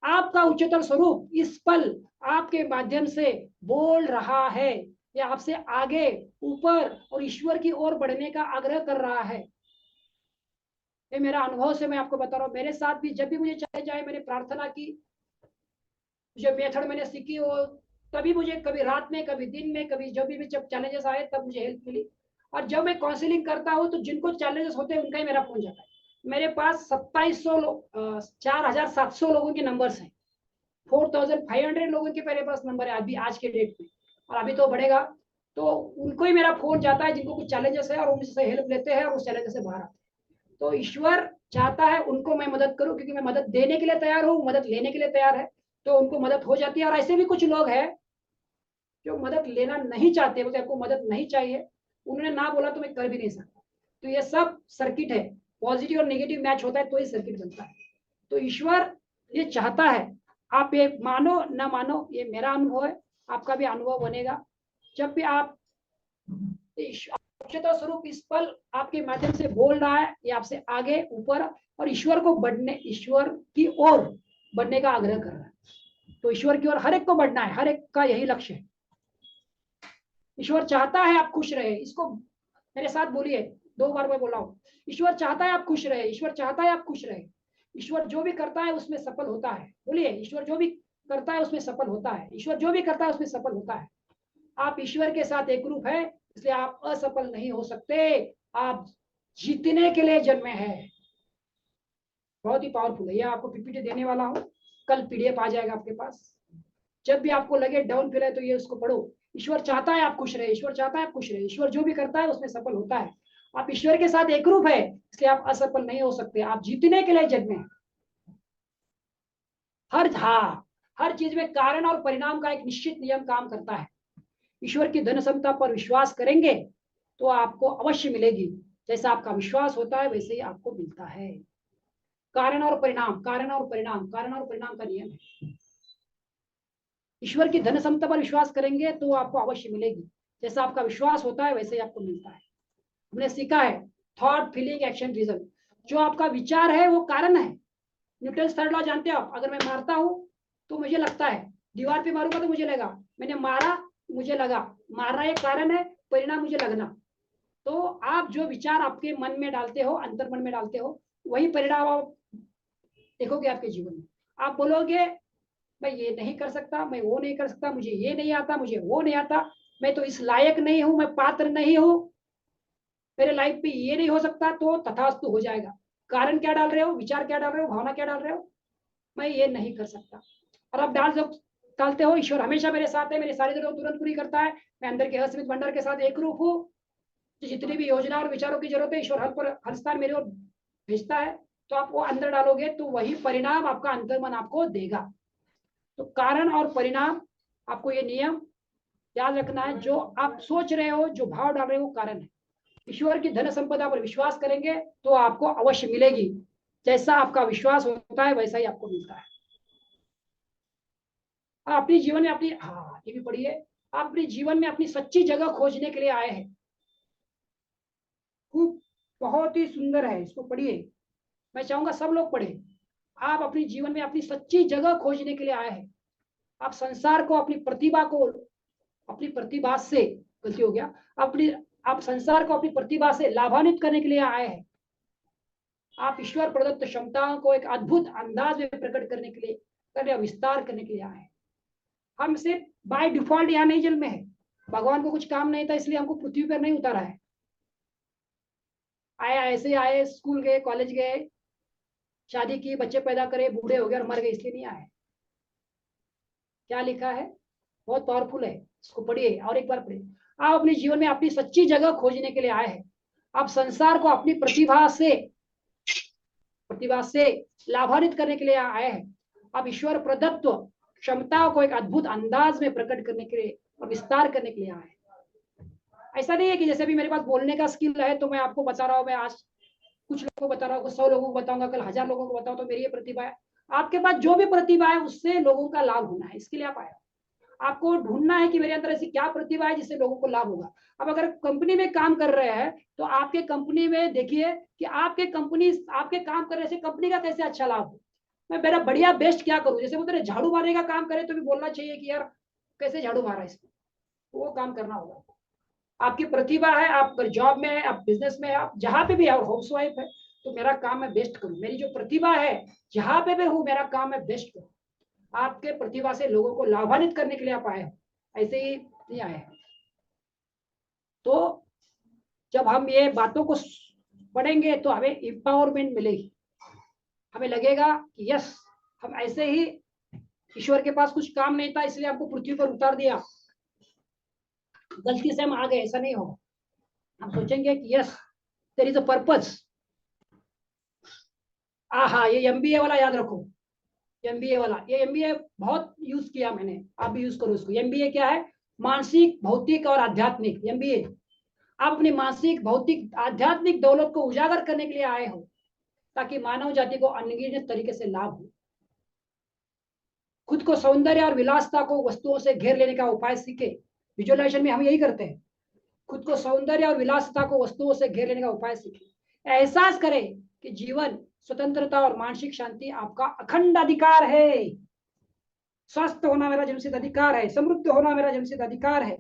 आपका उच्चतर स्वरूप इस पल आपके माध्यम से बोल रहा है, या आपसे आगे, ऊपर और ईश्वर की ओर बढ़ने का आग्रह कर रहा है। ये मेरा अनुभव से मैं आपको बता रहा हूँ, मेरे साथ भी जब भी मुझे चाहे जाए, मैंने प्रार्थना की, जो मेथड मैंने सीखी वो, तभी मुझे कभी रात में, कभी दिन में, कभी जब भी जब चैलेंजेस आए तब मुझे हेल्प मिली। और जब मैं काउंसलिंग करता हूँ तो जिनको चैलेंजेस होते हैं उनका ही मेरा फोन जाता है। मेरे पास 4700 लोगों के नंबर्स हैं, 4500 लोगों के मेरे पास नंबर है अभी आज के डेट में, और अभी तो बढ़ेगा। तो उनको ही मेरा फोन जाता है जिनको कुछ चैलेंजेस है, और वो मुझसे हेल्प लेते हैं और उस चैलेंजेस से बाहर आते हैं। तो ईश्वर चाहता है उनको मैं मदद करूं, क्योंकि मैं मदद देने के लिए तैयार हूं, मदद लेने के लिए तैयार है, तो उनको मदद हो जाती है। और ऐसे भी कुछ लोग हैं जो मदद लेना नहीं चाहते, बोलते आपको मदद नहीं चाहिए, उन्होंने ना बोला तो मैं कर भी नहीं सकता। तो ये सब सर्किट है, पॉजिटिव और नेगेटिव मैच होता है तो ये सर्किट बनता है। तो ईश्वर ये चाहता है, आप ये मानो ना मानो, ये मेरा अनुभव है, आपका भी अनुभव बनेगा। जब भी आप उच्चतर स्वरूप इस पल आपके माध्यम से बोल रहा है, ये आपसे आगे, ऊपर और ईश्वर की ओर बढ़ने का आग्रह कर रहा है। तो ईश्वर की ओर हर एक को बढ़ना है, हर एक का यही लक्ष्य है। ईश्वर चाहता है आप खुश रहे, इसको मेरे साथ बोलिए, 2 बार मैं बोला हूं, ईश्वर चाहता है आप खुश रहे, ईश्वर चाहता है आप खुश रहे। ईश्वर जो भी करता है उसमें सफल होता है, बोलिए, ईश्वर जो भी करता है उसमें सफल होता है, ईश्वर जो भी करता है उसमें सफल होता है। आप ईश्वर के साथ एक रूप है, इसलिए आप असफल नहीं हो सकते, आप जीतने के लिए जन्मे हैं। बहुत ही पावरफुल है, यह आपको पीपीटी देने वाला हूं, कल पीडीएफ आ जाएगा आपके पास। जब भी आपको लगे डाउन फील है तो ये उसको पढ़ो। ईश्वर चाहता है आप खुश रहे, ईश्वर चाहता है आप खुश रहे, ईश्वर जो भी करता है उसमें सफल होता है। आप ईश्वर के साथ एक रूप है, इसलिए आप असफल नहीं हो सकते, आप जीतने के लिए जन्मे। हर चीज में कारण और परिणाम का एक निश्चित नियम काम करता है। ईश्वर की धन क्षमता पर विश्वास करेंगे तो आपको अवश्य मिलेगी, जैसा आपका विश्वास होता है वैसे ही आपको मिलता है। कारण और परिणाम, कारण और परिणाम, कारण और परिणाम का नियम है। ईश्वर की धन क्षमता पर विश्वास करेंगे तो आपको अवश्य मिलेगी, जैसा आपका विश्वास होता है वैसे ही आपको मिलता है। हमने सीखा है, थॉट, फीलिंग, एक्शन, रीजन। जो आपका विचार है वो कारण है। न्यूटन थर्ड लॉ जानते हो आप, अगर मैं मारता हूं तो मुझे लगता है, दीवार पे मारूंगा तो मुझे लगा, मैंने मारा मुझे लगा, मारना एक कारण है, परिणाम मुझे लगना। तो आप जो विचार आपके मन में डालते हो, अंतर मन में डालते हो, वही परिणाम आप देखोगे आपके जीवन में। आप बोलोगे मैं ये नहीं कर सकता, मैं वो नहीं कर सकता, मुझे ये नहीं आता, मुझे वो नहीं आता, मैं तो इस लायक नहीं हूं, मैं पात्र नहीं हूं, मेरे लाइफ पे ये नहीं हो सकता, तो तथास्तु हो जाएगा। कारण क्या डाल रहे हो, विचार क्या डाल रहे हो, भावना क्या डाल रहे हो, मैं ये नहीं कर सकता। और अब डाल दो डालते हो, ईश्वर हमेशा मेरे साथ है, मेरी सारी जरूरत तुरंत पूरी करता है, मैं अंदर के असीमित भंडार के साथ एक रूप हूँ, जितनी भी योजना और विचारों की जरूरत है ईश्वर हर स्थान मेरे ओर भेजता है। तो आप वो अंदर डालोगे तो वही परिणाम आपका अंतर्मन आपको देगा। तो कारण और परिणाम, आपको ये नियम याद रखना है। जो आप सोच रहे हो, जो भाव डाल रहे हो, वो कारण है। ईश्वर की धन संपदा पर विश्वास करेंगे तो आपको अवश्य मिलेगी। जैसा आपका विश्वास होता है वैसा ही आपको मिलता है। आप अपने जीवन में अपनी, हाँ ये भी पढ़िए, आप अपने जीवन में अपनी सच्ची जगह खोजने के लिए आए हैं। खूब, बहुत ही सुंदर है, इसको पढ़िए। मैं चाहूंगा सब लोग पढ़े। आप अपने जीवन में अपनी सच्ची जगह खोजने के लिए आए हैं। आप संसार को अपनी प्रतिभा को, अपनी प्रतिभा से, गलती हो गया, अपनी, आप संसार को अपनी प्रतिभा से लाभान्वित करने के लिए आए हैं। आप ईश्वर प्रदत्त क्षमताओं को एक अद्भुत अंदाज में प्रकट करने के लिए, करने विस्तार करने के लिए आए हैं। हम सिर्फ बाय डिफॉल्ट यहाँ नहीं जन्मे हैं। भगवान को कुछ काम नहीं था इसलिए हमको पृथ्वी पर नहीं उतारा है। आए ऐसे आए, स्कूल गए, कॉलेज गए, शादी की, बच्चे पैदा करे, बूढ़े हो गए और मर गए, इसलिए नहीं आए। क्या लिखा है, बहुत पावरफुल है, इसको पढ़िए और एक बार पढ़िए। आप अपने जीवन में अपनी सच्ची जगह खोजने के लिए आए हैं। आप संसार को अपनी प्रतिभा से लाभान्वित करने के लिए आए हैं। आप ईश्वर प्रदत्त क्षमताओं को एक अद्भुत अंदाज में प्रकट करने के लिए और विस्तार करने के लिए आए हैं। ऐसा नहीं है कि जैसे भी मेरे पास बोलने का स्किल है तो मैं आपको बता रहा हूँ, मैं आज कुछ लोगों को बता रहा हूँ, 100 लोगों को बताऊंगा, कल 1000 लोगों को बताऊँ, तो मेरी ये प्रतिभा है। आपके पास जो भी प्रतिभा है उससे लोगों का लाभ होना है, इसके लिए आप आए। आपको ढूंढना है कि मेरे अंदर ऐसी क्या प्रतिभा है जिससे लोगों को लाभ होगा। अब अगर कंपनी में काम कर रहे हैं तो आपके कंपनी में देखिए कि आपके काम करने से कंपनी का कैसे अच्छा लाभ हो। मैं मेरा बढ़िया बेस्ट क्या करूं, जैसे बोलते झाड़ू मारने का काम करे तो भी बोलना चाहिए कि यार कैसे झाड़ू मारा इसमें, वो काम करना होगा। आपकी प्रतिभा है, आप अगर जॉब में है, आप बिजनेस में है, आप जहां पे भी है, हाउस वाइफ है, तो मेरा काम मैं बेस्ट करूं। मेरी जो प्रतिभा है, जहां पे भी हूं, मेरा काम मैं बेस्ट करूं। आपके प्रतिभा से लोगों को लाभान्वित करने के लिए आप आए हो, ऐसे ही नहीं आए हैं। तो जब हम ये बातों को पढ़ेंगे तो हमें इंपावरमेंट मिलेगी। हमें लगेगा कि यस, हम ऐसे ही, ईश्वर के पास कुछ काम नहीं था इसलिए हमको पृथ्वी पर उतार दिया, गलती से हम आ गए, ऐसा नहीं होगा। हम सोचेंगे कि yes, there is a purpose. हाँ, ये एमबीए वाला याद रखो, एमबीए वाला, ये एमबीए बहुत यूज किया मैंने, आप भी यूज करो इसको। एमबीए क्या है, मानसिक, भौतिक और आध्यात्मिक। एमबीए, आप अपनी मानसिक, भौतिक, आध्यात्मिक दौलत को उजागर करने के लिए आए हो, ताकि मानव जाति को अनगिनत तरीके से लाभ हो। खुद को सौंदर्य और विलासता को वस्तुओं से घेर लेने का उपाय सीखे। विजुअलाइजेशन में हम यही करते हैं, खुद को सौंदर्य और विलासता को वस्तुओं से घेर लेने का उपाय सीखे। एहसास करें कि जीवन, स्वतंत्रता और मानसिक शांति आपका अखंड अधिकार है। स्वस्थ होना मेरा जन्मसिद्ध अधिकार है, समृद्ध होना मेरा जन्मसिद्ध अधिकार है।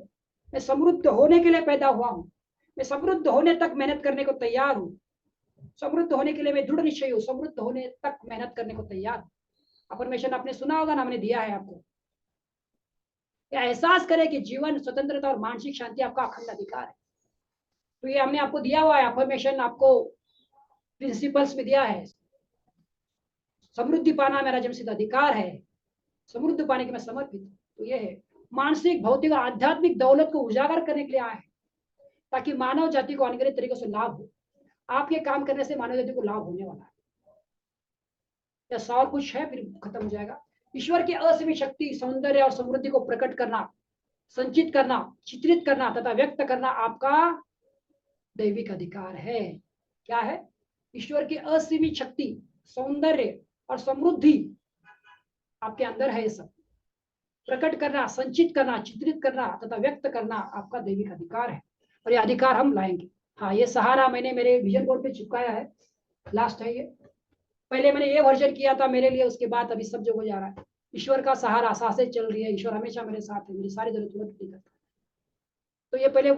मैं समृद्ध होने के लिए पैदा हुआ हूं, मैं समृद्ध होने तक मेहनत करने को तैयार हूं। समृद्ध होने के लिए मैं दृढ़ निश्चय हूं, समृद्ध होने तक मेहनत करने को तैयार। अफर्मेशन आपने सुना होगा ना, हमने दिया है आपको। एहसास करें कि जीवन, स्वतंत्रता और मानसिक शांति आपका अखंड अधिकार है। तो ये हमने आपको दिया हुआ है अफर्मेशन, आपको प्रिंसिपल्स में दिया है। समृद्धि पाना मेरा जन्मसिद्ध अधिकार है, समृद्ध पाने के मैं समर्पित हूं। तो ये है, मानसिक, भौतिक और आध्यात्मिक दौलत को उजागर करने के लिए आए हैं, ताकि मानव जाति को अनगिनत तरीकों से लाभ हो। आपके काम करने से मानव जाति को लाभ होने वाला है। या सवाल कुछ है, फिर खत्म हो जाएगा। ईश्वर की असीमित शक्ति, सौंदर्य और समृद्धि को प्रकट करना, संचित करना, चित्रित करना तथा व्यक्त करना आपका दैविक अधिकार है। क्या है, ईश्वर की असीमित शक्ति, सौंदर्य और समृद्धि आपके अंदर है। ये सब प्रकट करना, संचित करना, चित्रित करना तथा व्यक्त करना आपका दैविक अधिकार है, और ये अधिकार हम लाएंगे। हाँ, ये सहारा मैंने मेरे विजन बोर्ड पे चिपकाया है, लास्ट है ये। पहले मैंने ये वर्जन किया था मेरे लिए, उसके बाद अभी सब जगह जा रहा है। ईश्वर का सहारा, सांसें चल रही है, ईश्वर हमेशा मेरे साथ है, मेरी सारी जरूरत पूरी करता है। तो ये पहले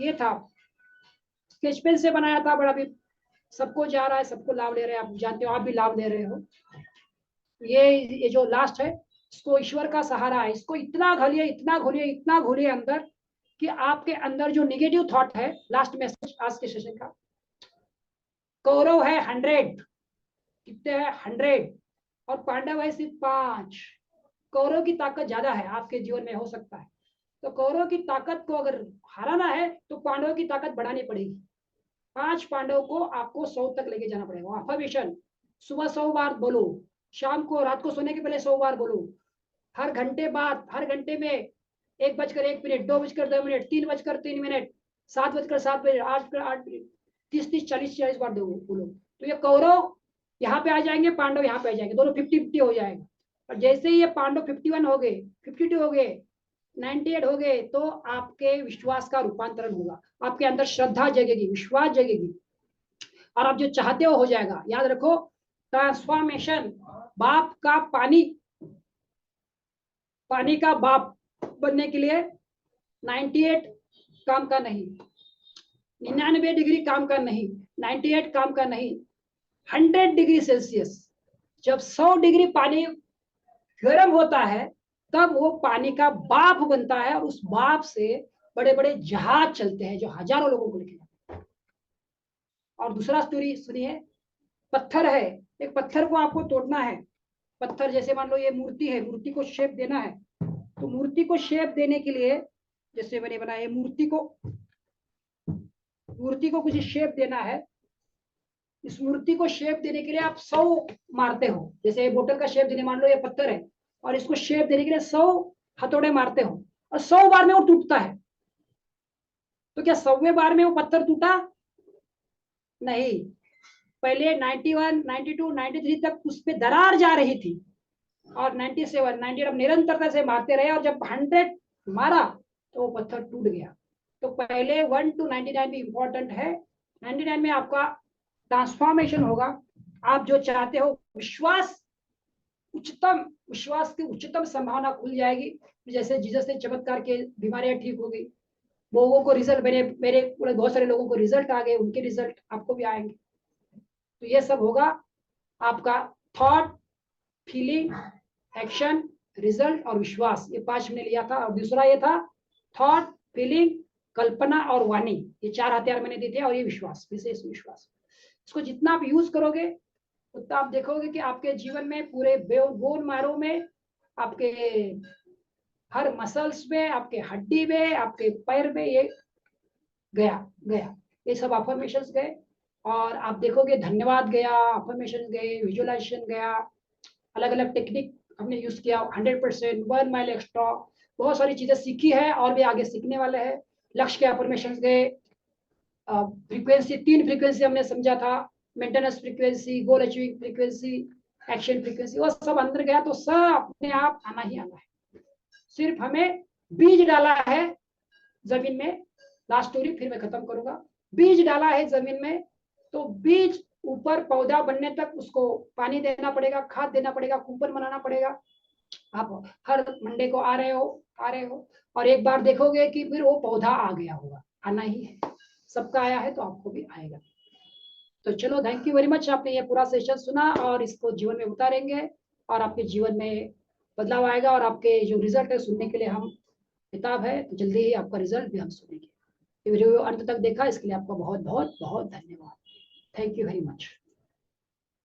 ये था, स्केच पेन से बनाया था, बड़ा अभी सबको जा रहा है, सबको लाभ ले रहे हैं, आप जानते हो, आप भी लाभ ले रहे हो। ये जो लास्ट है, इसको ईश्वर का सहारा है, इसको इतना घोलिए, इतना घोलिए, इतना घोलिए अंदर, कि आपके अंदर जो निगेटिव थॉट है, लास्ट मैसेज आज के सेशन का, कौरव है 100, कितने हैं 100, और पांडव है सिर्फ 5। कौरव की ताकत ज्यादा है आपके जीवन में, हो सकता है। तो कौरव की ताकत को अगर हराना है तो पांडवों की ताकत बढ़ानी पड़ेगी। 5 पांडवों को आपको 100 तक लेके जाना पड़ेगा। अफर्मेशन सुबह 100 बार बोलो, शाम को रात को सोने के पहले 100 बार बोलो, हर घंटे बाद, हर घंटे में 1:01, 2:02, 3:03, 7:07, 8:08, 30-30, 40-40 बार दो बोलो। तो ये कौरव यहाँ पे आ जाएंगे, पांडव यहाँ पे आ जाएंगे, दोनों 50-50 हो जाएगा। और जैसे ही ये पांडव 51 हो गए, 52 हो गए, 98 हो गए, तो आपके विश्वास का रूपांतरण होगा, आपके अंदर श्रद्धा जगेगी, विश्वास जगेगी, और आप जो चाहते हो जाएगा। याद रखो, ट्रांसफॉर्मेशन बाप का पानी का बाप बनने के लिए 98 काम का नहीं, 99 डिग्री काम का नहीं, 98 काम का नहीं, 100 डिग्री सेल्सियस। जब 100 डिग्री पानी गर्म होता है तब वो पानी का बाप बनता है, और उस बाप से बड़े बड़े जहाज चलते हैं जो हजारों लोगों को लेके जाते हैं। और दूसरा स्टोरी सुनिए, पत्थर है, एक पत्थर को आपको तोड़ना है। पत्थर जैसे मान लो ये मूर्ति है, मूर्ति को शेप देना है, तो मूर्ति को शेप देने के लिए, जैसे मैंने बनाया मूर्ति को कुछ शेप देना है। इस मूर्ति को शेप देने के लिए आप 100 मारते हो। जैसे बोतल का शेप देने, मान लो ये पत्थर है और इसको शेप देने के लिए 100 हथौड़े मारते हो, और 100 बार में वो टूटता है। तो क्या 100वें बार में वो पत्थर टूटा? नहीं, पहले 91, 92, 93 तक उस पर दरार जा रही थी, और 97, 98 अब निरंतरता से मारते रहे, और जब 100 मारा तो वो पत्थर टूट गया। तो पहले 1 to 99 भी इंपॉर्टेंट है। 99 में आपका ट्रांसफॉर्मेशन होगा। आप जो चाहते हो, विश्वास की उच्चतम संभावना खुल जाएगी। जैसे जीसस ने चमत्कार के बीमारियां ठीक हो गई, लोगों को रिजल्ट, मेरे बहुत सारे लोगों को रिजल्ट आ गए, उनके रिजल्ट आपको भी आएंगे। तो ये सब होगा आपका थॉट, फीलिंग, एक्शन, रिजल्ट और विश्वास। ये 5 मैंने लिया था। और दूसरा ये था थॉट, फीलिंग, कल्पना और वाणी। ये 4 हथियार मैंने दिए थे, और ये विश्वास, विशेष विश्वास। इसको जितना आप यूज करोगे उतना आप देखोगे कि आपके जीवन में, पूरे बोन मैरो में, आपके हर मसल्स में, आपके हड्डी में, आपके पैर में ये गया, ये सब अफर्मेशंस गए। और आप देखोगे धन्यवाद गया, अफर्मेशन गए, विजुअलाइजेशन गया, अलग अलग टेक्निक हमने यूज किया, 100%, 1 माइल एक्स्ट्रा, बहुत सारी चीजें सीखी है और भी आगे सीखने वाले हैं। लक्ष्य के अफर्मेशंस गए, फ्रीक्वेंसी, 3 फ्रीक्वेंसी हमने समझा था, मेंटेनेंस फ्रीक्वेंसी, गोल अचीविंग फ्रीक्वेंसी, एक्शन फ्रीक्वेंसी, वो सब अंदर गया। तो सब अपने आप आना ही आना है, सिर्फ हमें बीज डाला है जमीन में। लास्ट स्टोरी फिर मैं खत्म करूंगा। बीज डाला है जमीन में, तो बीज ऊपर पौधा बनने तक उसको पानी देना पड़ेगा, खाद देना पड़ेगा, कूपन बनाना पड़ेगा। आप हर मंडे को आ रहे हो, और एक बार देखोगे कि फिर वो पौधा आ गया होगा, आना ही है, सबका आया है तो आपको भी आएगा। तो चलो, थैंक यू वेरी मच, आपने ये पूरा सेशन सुना और इसको जीवन में उतारेंगे और आपके जीवन में बदलाव आएगा। और आपके जो रिजल्ट है सुनने के लिए हम किताब है, तो जल्दी ही आपका रिजल्ट भी हम सुनेंगे। वीडियो अंत तक देखा इसके लिए आपका बहुत बहुत बहुत धन्यवाद। Thank you very much.